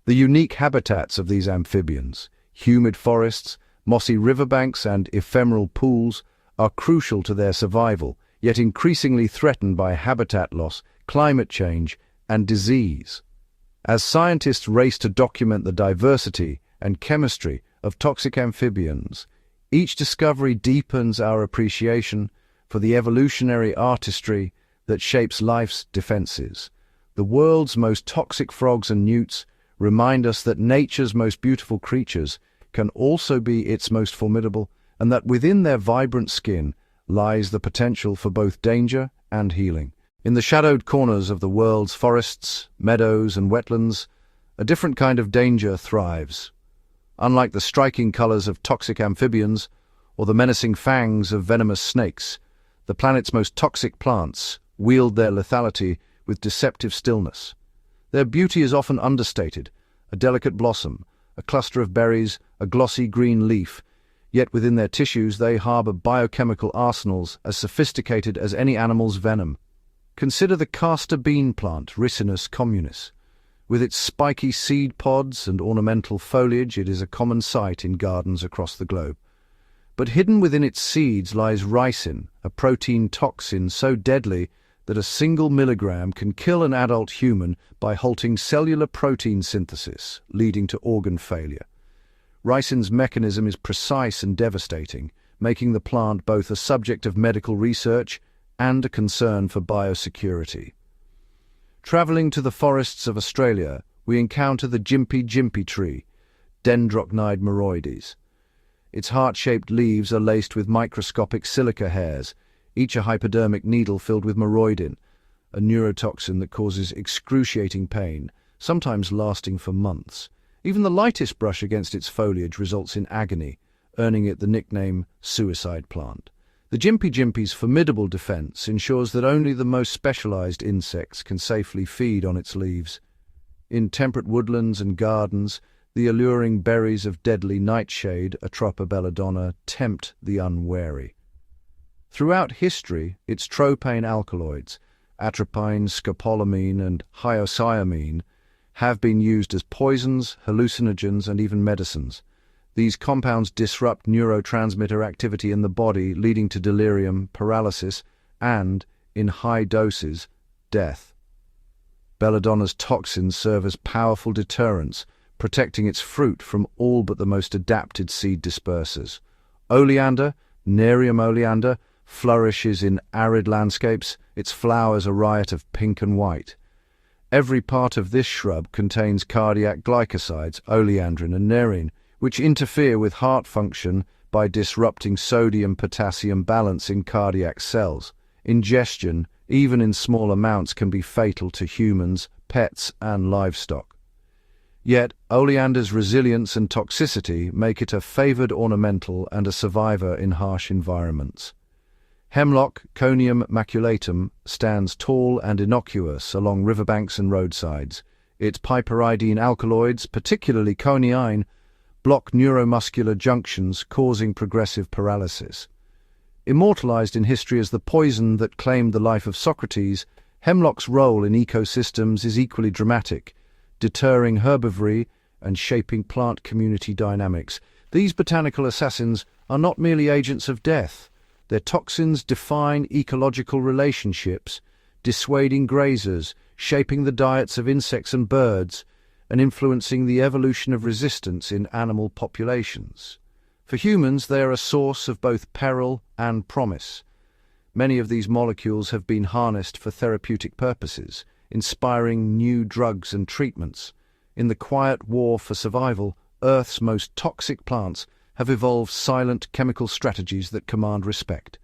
The unique habitats of these amphibians, humid forests, mossy riverbanks, and ephemeral pools, are crucial to their survival, yet increasingly threatened by habitat loss, climate change, and disease. As scientists race to document the diversity and chemistry of toxic amphibians, each discovery deepens our appreciation for the evolutionary artistry that shapes life's defenses. The world's most toxic frogs and newts remind us that nature's most beautiful creatures can also be its most formidable, and that within their vibrant skin lies the potential for both danger and healing. In the shadowed corners of the world's forests, meadows, and wetlands, a different kind of danger thrives. Unlike the striking colors of toxic amphibians or the menacing fangs of venomous snakes, the planet's most toxic plants wield their lethality with deceptive stillness. Their beauty is often understated, a delicate blossom, a cluster of berries, a glossy green leaf, yet within their tissues they harbor biochemical arsenals as sophisticated as any animal's venom. Consider the castor bean plant, Ricinus communis. With its spiky seed pods and ornamental foliage, it is a common sight in gardens across the globe. But hidden within its seeds lies ricin, a protein toxin so deadly that a single milligram can kill an adult human by halting cellular protein synthesis, leading to organ failure. Ricin's mechanism is precise and devastating, making the plant both a subject of medical research and a concern for biosecurity. Travelling to the forests of Australia, we encounter the gympie tree, Dendrocnide moroides. Its heart-shaped leaves are laced with microscopic silica hairs, each a hypodermic needle filled with moroidin, a neurotoxin that causes excruciating pain, sometimes lasting for months. Even the lightest brush against its foliage results in agony, earning it the nickname suicide plant. The gympie's formidable defense ensures that only the most specialized insects can safely feed on its leaves. In temperate woodlands and gardens, The alluring berries of deadly nightshade, Atropa belladonna, tempt the unwary. Throughout history, its tropane alkaloids, atropine, scopolamine, and hyoscyamine, have been used as poisons, hallucinogens, and even medicines. These compounds disrupt neurotransmitter activity in the body, leading to delirium, paralysis, and, in high doses, death. Belladonna's toxins serve as powerful deterrents, protecting its fruit from all but the most adapted seed dispersers. Oleander, Nerium oleander, flourishes in arid landscapes, its flowers a riot of pink and white. Every part of this shrub contains cardiac glycosides, oleandrin and nerine, which interfere with heart function by disrupting sodium-potassium balance in cardiac cells. Ingestion, even in small amounts, can be fatal to humans, pets, and livestock. Yet, oleander's resilience and toxicity make it a favored ornamental and a survivor in harsh environments. Hemlock, Conium maculatum, stands tall and innocuous along riverbanks and roadsides. Its piperidine alkaloids, particularly coniine, block neuromuscular junctions, causing progressive paralysis. Immortalized in history as the poison that claimed the life of Socrates, hemlock's role in ecosystems is equally dramatic, deterring herbivory and shaping plant community dynamics. These botanical assassins are not merely agents of death. Their toxins define ecological relationships, dissuading grazers, shaping the diets of insects and birds, and influencing the evolution of resistance in animal populations. For humans, they are a source of both peril and promise. Many of these molecules have been harnessed for therapeutic purposes, inspiring new drugs and treatments. In the quiet war for survival, Earth's most toxic plants have evolved silent chemical strategies that command respect.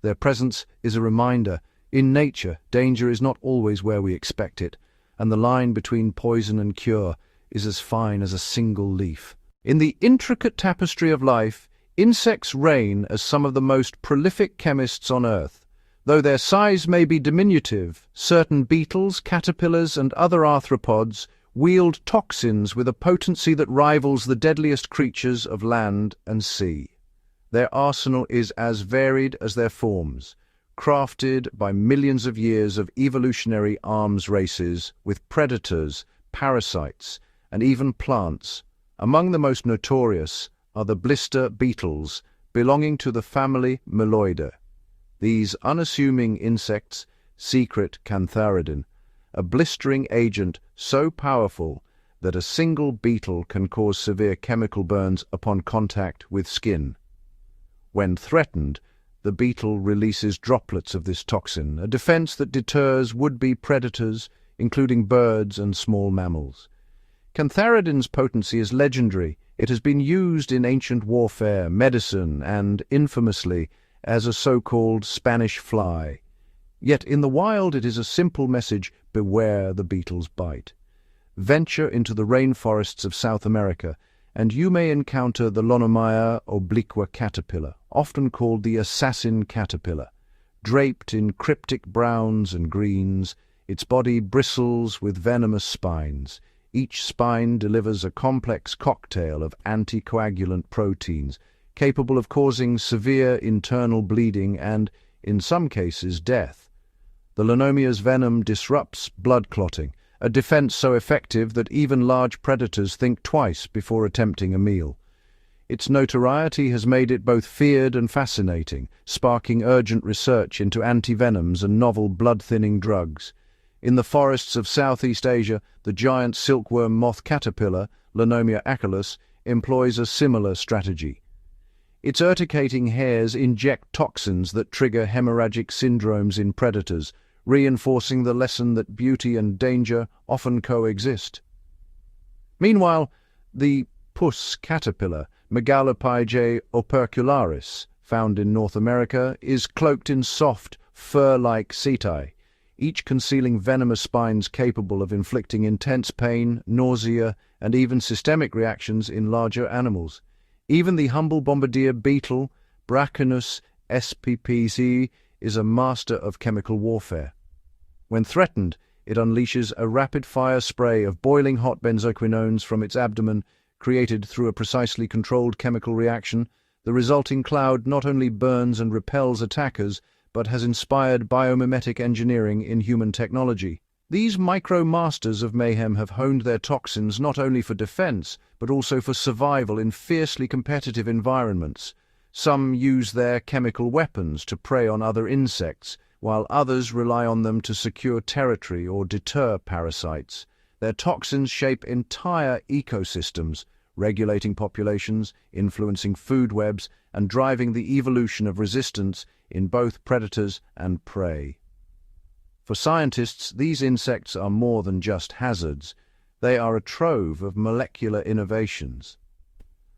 Their presence is a reminder, in nature, danger is not always where we expect it, and the line between poison and cure is as fine as a single leaf. In the intricate tapestry of life, insects reign as some of the most prolific chemists on Earth. Though their size may be diminutive, certain beetles, caterpillars, and other arthropods wield toxins with a potency that rivals the deadliest creatures of land and sea. Their arsenal is as varied as their forms, crafted by millions of years of evolutionary arms races with predators, parasites, and even plants. Among the most notorious are the blister beetles, belonging to the family Meloidae. These unassuming insects secrete cantharidin, a blistering agent so powerful that a single beetle can cause severe chemical burns upon contact with skin. When threatened, the beetle releases droplets of this toxin, a defense that deters would-be predators, including birds and small mammals. Cantharidin's potency is legendary. It has been used in ancient warfare, medicine, and, infamously, as a so-called Spanish fly. Yet in the wild it is a simple message: beware the beetle's bite. Venture into the rainforests of South America, and you may encounter the Lonomia obliqua caterpillar, often called the assassin caterpillar. Draped in cryptic browns and greens, its body bristles with venomous spines. Each spine delivers a complex cocktail of anticoagulant proteins, capable of causing severe internal bleeding and, in some cases, death. The Lonomia's venom disrupts blood clotting, a defense so effective that even large predators think twice before attempting a meal. Its notoriety has made it both feared and fascinating, sparking urgent research into antivenoms and novel blood-thinning drugs. In the forests of Southeast Asia, the giant silkworm moth caterpillar, Lonomia achelous, employs a similar strategy. Its urticating hairs inject toxins that trigger hemorrhagic syndromes in predators, reinforcing the lesson that beauty and danger often coexist. Meanwhile, the puss caterpillar, Megalopyge opercularis, found in North America, is cloaked in soft, fur-like setae, each concealing venomous spines capable of inflicting intense pain, nausea, and even systemic reactions in larger animals. Even the humble bombardier beetle, Brachinus sppz, is a master of chemical warfare. When threatened, it unleashes a rapid-fire spray of boiling hot benzoquinones from its abdomen, created through a precisely controlled chemical reaction. The resulting cloud not only burns and repels attackers, but has inspired biomimetic engineering in human technology. These micro-masters of mayhem have honed their toxins not only for defense, but also for survival in fiercely competitive environments. Some use their chemical weapons to prey on other insects, while others rely on them to secure territory or deter parasites. Their toxins shape entire ecosystems, regulating populations, influencing food webs, and driving the evolution of resistance in both predators and prey. For scientists, these insects are more than just hazards. They are a trove of molecular innovations.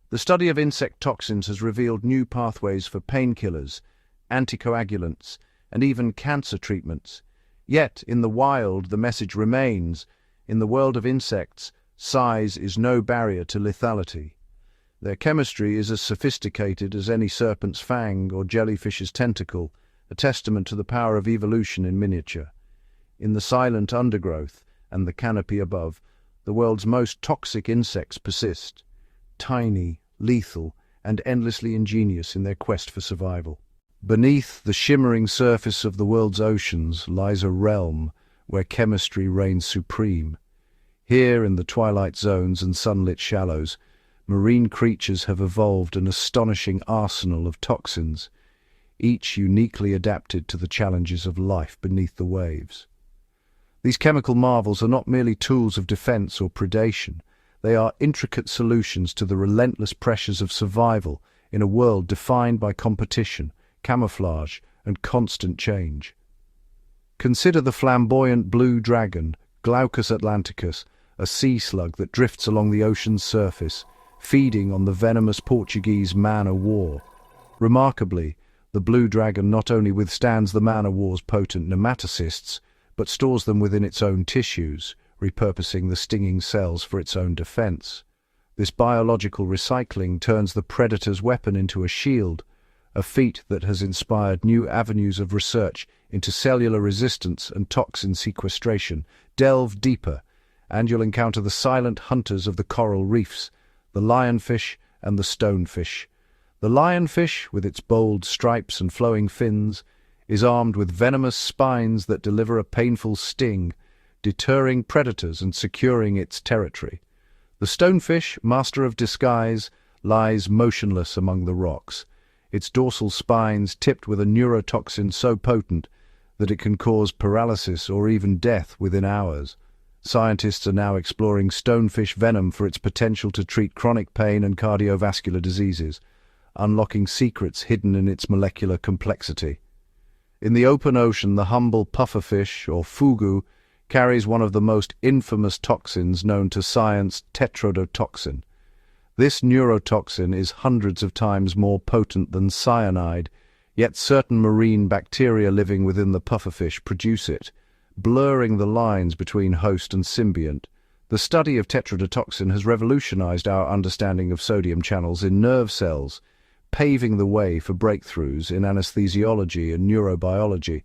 The study of insect toxins has revealed new pathways for painkillers, anticoagulants, and even cancer treatments. Yet, in the wild, the message remains: in the world of insects, size is no barrier to lethality. Their chemistry is as sophisticated as any serpent's fang or jellyfish's tentacle, a testament to the power of evolution in miniature. In the silent undergrowth and the canopy above, the world's most toxic insects persist, tiny, lethal, and endlessly ingenious in their quest for survival. Beneath the shimmering surface of the world's oceans lies a realm where chemistry reigns supreme. Here, in the twilight zones and sunlit shallows, marine creatures have evolved an astonishing arsenal of toxins, each uniquely adapted to the challenges of life beneath the waves. These chemical marvels are not merely tools of defense or predation. They are intricate solutions to the relentless pressures of survival in a world defined by competition, camouflage, and constant change. Consider the flamboyant blue dragon, Glaucus atlanticus, a sea slug that drifts along the ocean's surface, feeding on the venomous Portuguese man-o'-war. Remarkably, the blue dragon not only withstands the man-o'-war's potent nematocysts, but stores them within its own tissues, repurposing the stinging cells for its own defense. This biological recycling turns the predator's weapon into a shield, a feat that has inspired new avenues of research into cellular resistance and toxin sequestration. Delve deeper, and you'll encounter the silent hunters of the coral reefs, the lionfish and the stonefish. The lionfish, with its bold stripes and flowing fins, is armed with venomous spines that deliver a painful sting, deterring predators and securing its territory. The stonefish, master of disguise, lies motionless among the rocks, its dorsal spines tipped with a neurotoxin so potent that it can cause paralysis or even death within hours. Scientists are now exploring stonefish venom for its potential to treat chronic pain and cardiovascular diseases, unlocking secrets hidden in its molecular complexity. In the open ocean, the humble pufferfish, or fugu, carries one of the most infamous toxins known to science, tetrodotoxin. This neurotoxin is hundreds of times more potent than cyanide, yet certain marine bacteria living within the pufferfish produce it, blurring the lines between host and symbiont. The study of tetrodotoxin has revolutionized our understanding of sodium channels in nerve cells, paving the way for breakthroughs in anesthesiology and neurobiology.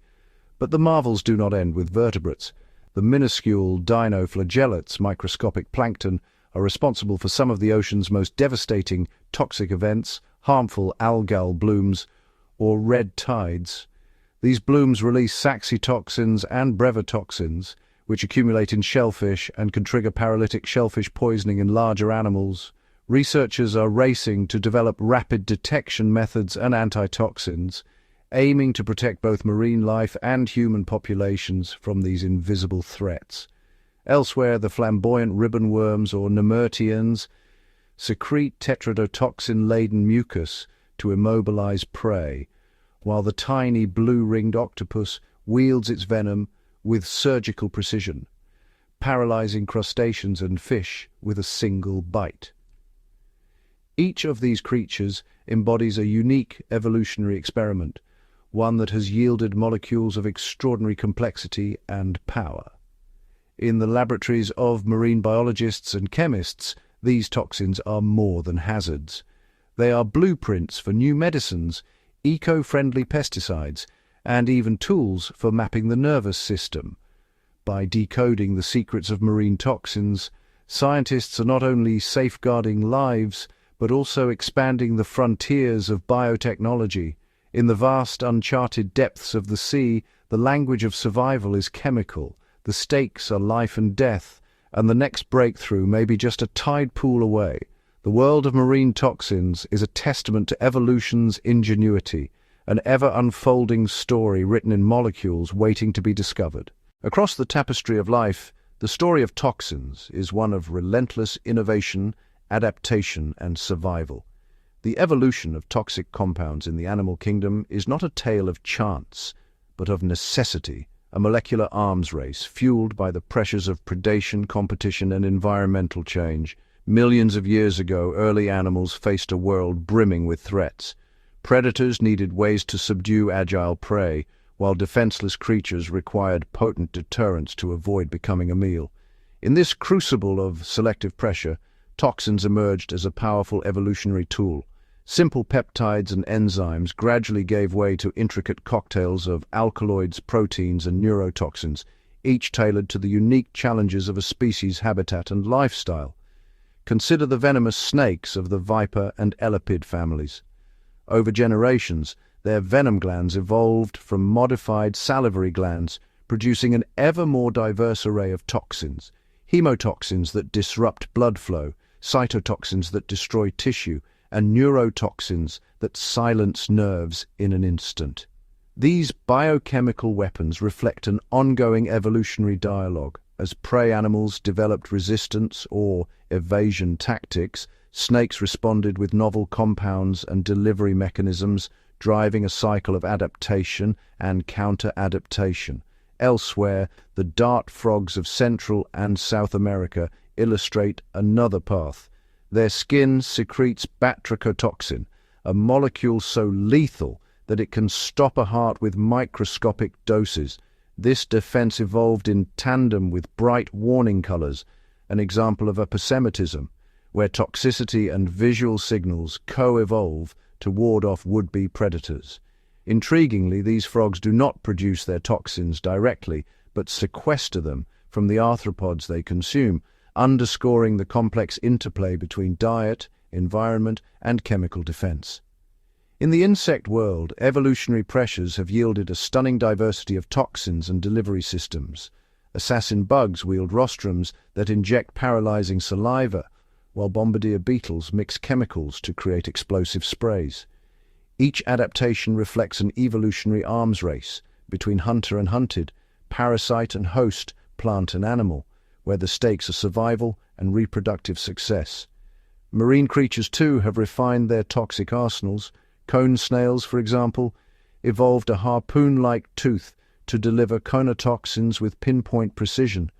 But the marvels do not end with vertebrates. The minuscule dinoflagellates, microscopic plankton, are responsible for some of the ocean's most devastating toxic events, harmful algal blooms, or red tides. These blooms release saxitoxins and brevetoxins, which accumulate in shellfish and can trigger paralytic shellfish poisoning in larger animals. Researchers are racing to develop rapid detection methods and antitoxins, aiming to protect both marine life and human populations from these invisible threats. Elsewhere, the flamboyant ribbon worms, or nemerteans, secrete tetrodotoxin-laden mucus to immobilize prey, while the tiny blue-ringed octopus wields its venom with surgical precision, paralyzing crustaceans and fish with a single bite. Each of these creatures embodies a unique evolutionary experiment, one that has yielded molecules of extraordinary complexity and power. In the laboratories of marine biologists and chemists, these toxins are more than hazards. They are blueprints for new medicines, eco-friendly pesticides, and even tools for mapping the nervous system. By decoding the secrets of marine toxins, Scientists are not only safeguarding lives, but also expanding the frontiers of biotechnology. In the vast, uncharted depths of the sea, the language of survival is chemical. The stakes are life and death, and the next breakthrough may be just a tide pool away. The world of marine toxins is a testament to evolution's ingenuity, an ever-unfolding story written in molecules waiting to be discovered. Across the tapestry of life, the story of toxins is one of relentless innovation, adaptation, and survival. The evolution of toxic compounds in the animal kingdom is not a tale of chance, but of necessity, a molecular arms race fueled by the pressures of predation, competition, and environmental change. Millions of years ago, early animals faced a world brimming with threats. Predators needed ways to subdue agile prey, while defenseless creatures required potent deterrents to avoid becoming a meal. In this crucible of selective pressure, toxins emerged as a powerful evolutionary tool. Simple peptides and enzymes gradually gave way to intricate cocktails of alkaloids, proteins, and neurotoxins, each tailored to the unique challenges of a species' habitat and lifestyle. Consider the venomous snakes of the viper and elapid families. Over generations, their venom glands evolved from modified salivary glands, producing an ever more diverse array of toxins. Hemotoxins that disrupt blood flow, cytotoxins that destroy tissue, and neurotoxins that silence nerves in an instant. These biochemical weapons reflect an ongoing evolutionary dialogue. As prey animals developed resistance or evasion tactics, snakes responded with novel compounds and delivery mechanisms, driving a cycle of adaptation and counter-adaptation. Elsewhere, the dart frogs of Central and South America illustrate another path. Their skin secretes batrachotoxin, a molecule so lethal that it can stop a heart with microscopic doses. This defense evolved in tandem with bright warning colors, an example of aposematism, where toxicity and visual signals co-evolve to ward off would-be predators. Intriguingly, these frogs do not produce their toxins directly, but sequester them from the arthropods they consume, underscoring the complex interplay between diet, environment, and chemical defense. In the insect world, evolutionary pressures have yielded a stunning diversity of toxins and delivery systems. Assassin bugs wield rostrums that inject paralyzing saliva, while bombardier beetles mix chemicals to create explosive sprays. Each adaptation reflects an evolutionary arms race between hunter and hunted, parasite and host, plant and animal, where the stakes are survival and reproductive success. Marine creatures, too, have refined their toxic arsenals. Cone snails, for example, evolved a harpoon-like tooth to deliver conotoxins with pinpoint precision,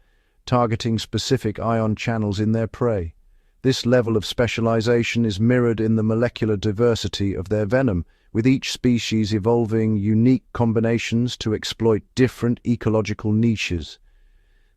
targeting specific ion channels in their prey. This level of specialization is mirrored in the molecular diversity of their venom, with each species evolving unique combinations to exploit different ecological niches.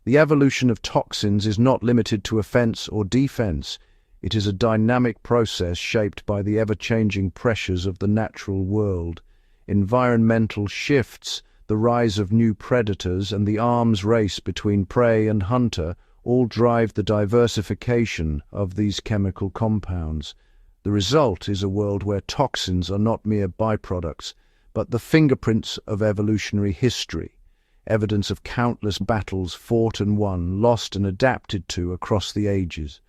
The evolution of toxins is not limited to offense or defense. It is a dynamic process shaped by the ever-changing pressures of the natural world. Environmental shifts, the rise of new predators, and the arms race between prey and hunter all drive the diversification of these chemical compounds. The result is a world where toxins are not mere byproducts, but the fingerprints of evolutionary history, evidence of countless battles fought and won, lost and adapted to across the ages.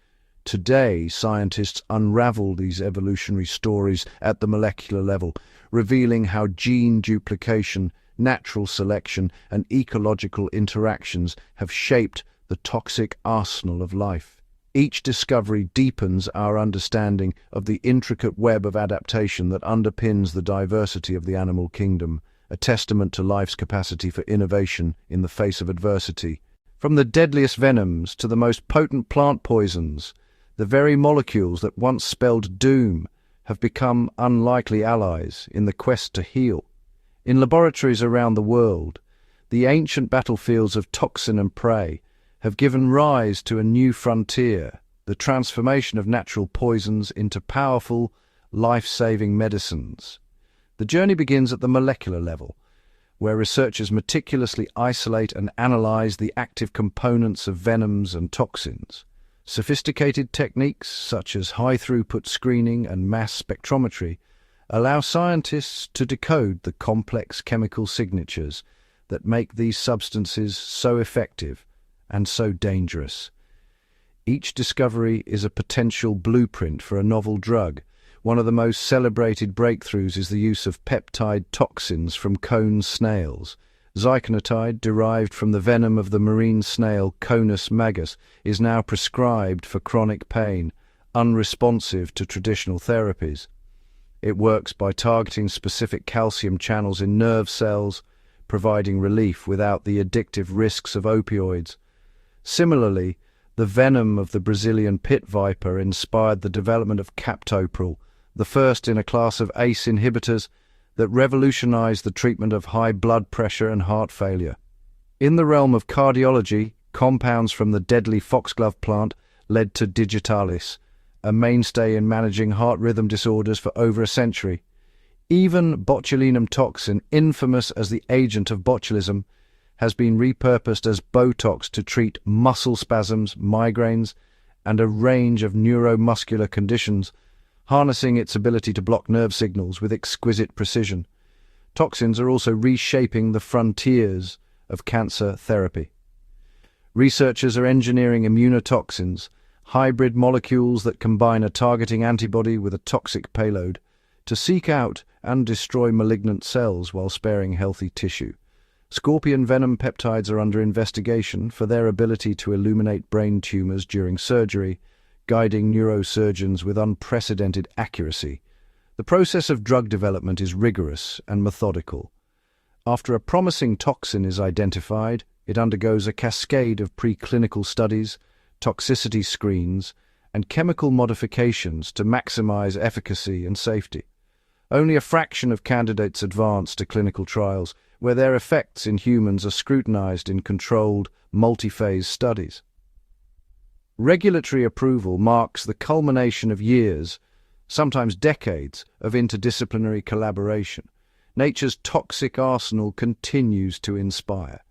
Today, scientists unravel these evolutionary stories at the molecular level, revealing how gene duplication, natural selection, and ecological interactions have shaped the toxic arsenal of life. Each discovery deepens our understanding of the intricate web of adaptation that underpins the diversity of the animal kingdom, a testament to life's capacity for innovation in the face of adversity. From the deadliest venoms to the most potent plant poisons, the very molecules that once spelled doom have become unlikely allies in the quest to heal. In laboratories around the world, the ancient battlefields of toxin and prey have given rise to a new frontier, the transformation of natural poisons into powerful, life-saving medicines. The journey begins at the molecular level, where researchers meticulously isolate and analyze the active components of venoms and toxins. Sophisticated techniques such as high-throughput screening and mass spectrometry allow scientists to decode the complex chemical signatures that make these substances so effective and so dangerous. Each discovery is a potential blueprint for a novel drug. One of the most celebrated breakthroughs is the use of peptide toxins from cone snails. Zyconotide, derived from the venom of the marine snail Conus magus, is now prescribed for chronic pain, unresponsive to traditional therapies. It works by targeting specific calcium channels in nerve cells, providing relief without the addictive risks of opioids. Similarly, the venom of the Brazilian pit viper inspired the development of captopril, the first in a class of ACE inhibitors that revolutionized the treatment of high blood pressure and heart failure. In the realm of cardiology, compounds from the deadly foxglove plant led to digitalis, a mainstay in managing heart rhythm disorders for over a century. Even botulinum toxin, infamous as the agent of botulism, has been repurposed as Botox to treat muscle spasms, migraines, and a range of neuromuscular conditions, harnessing its ability to block nerve signals with exquisite precision. Toxins are also reshaping the frontiers of cancer therapy. Researchers are engineering immunotoxins, hybrid molecules that combine a targeting antibody with a toxic payload, to seek out and destroy malignant cells while sparing healthy tissue. Scorpion venom peptides are under investigation for their ability to illuminate brain tumors during surgery, guiding neurosurgeons with unprecedented accuracy. The process of drug development is rigorous and methodical. After a promising toxin is identified, it undergoes a cascade of preclinical studies, toxicity screens, and chemical modifications to maximize efficacy and safety. Only a fraction of candidates advance to clinical trials, where their effects in humans are scrutinized in controlled, multi-phase studies. Regulatory approval marks the culmination of years, sometimes decades, of interdisciplinary collaboration. Nature's toxic arsenal continues to inspire.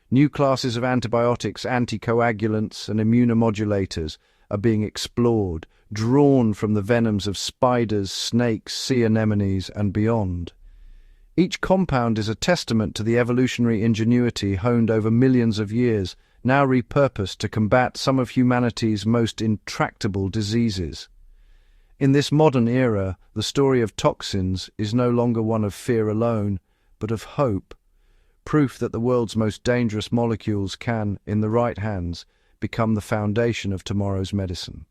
New classes of antibiotics, anticoagulants, and immunomodulators are being explored, drawn from the venoms of spiders, snakes, sea anemones, and beyond. Each compound is a testament to the evolutionary ingenuity honed over millions of years, now repurposed to combat some of humanity's most intractable diseases. In this modern era, the story of toxins is no longer one of fear alone, but of hope, proof that the world's most dangerous molecules can, in the right hands, become the foundation of tomorrow's medicine.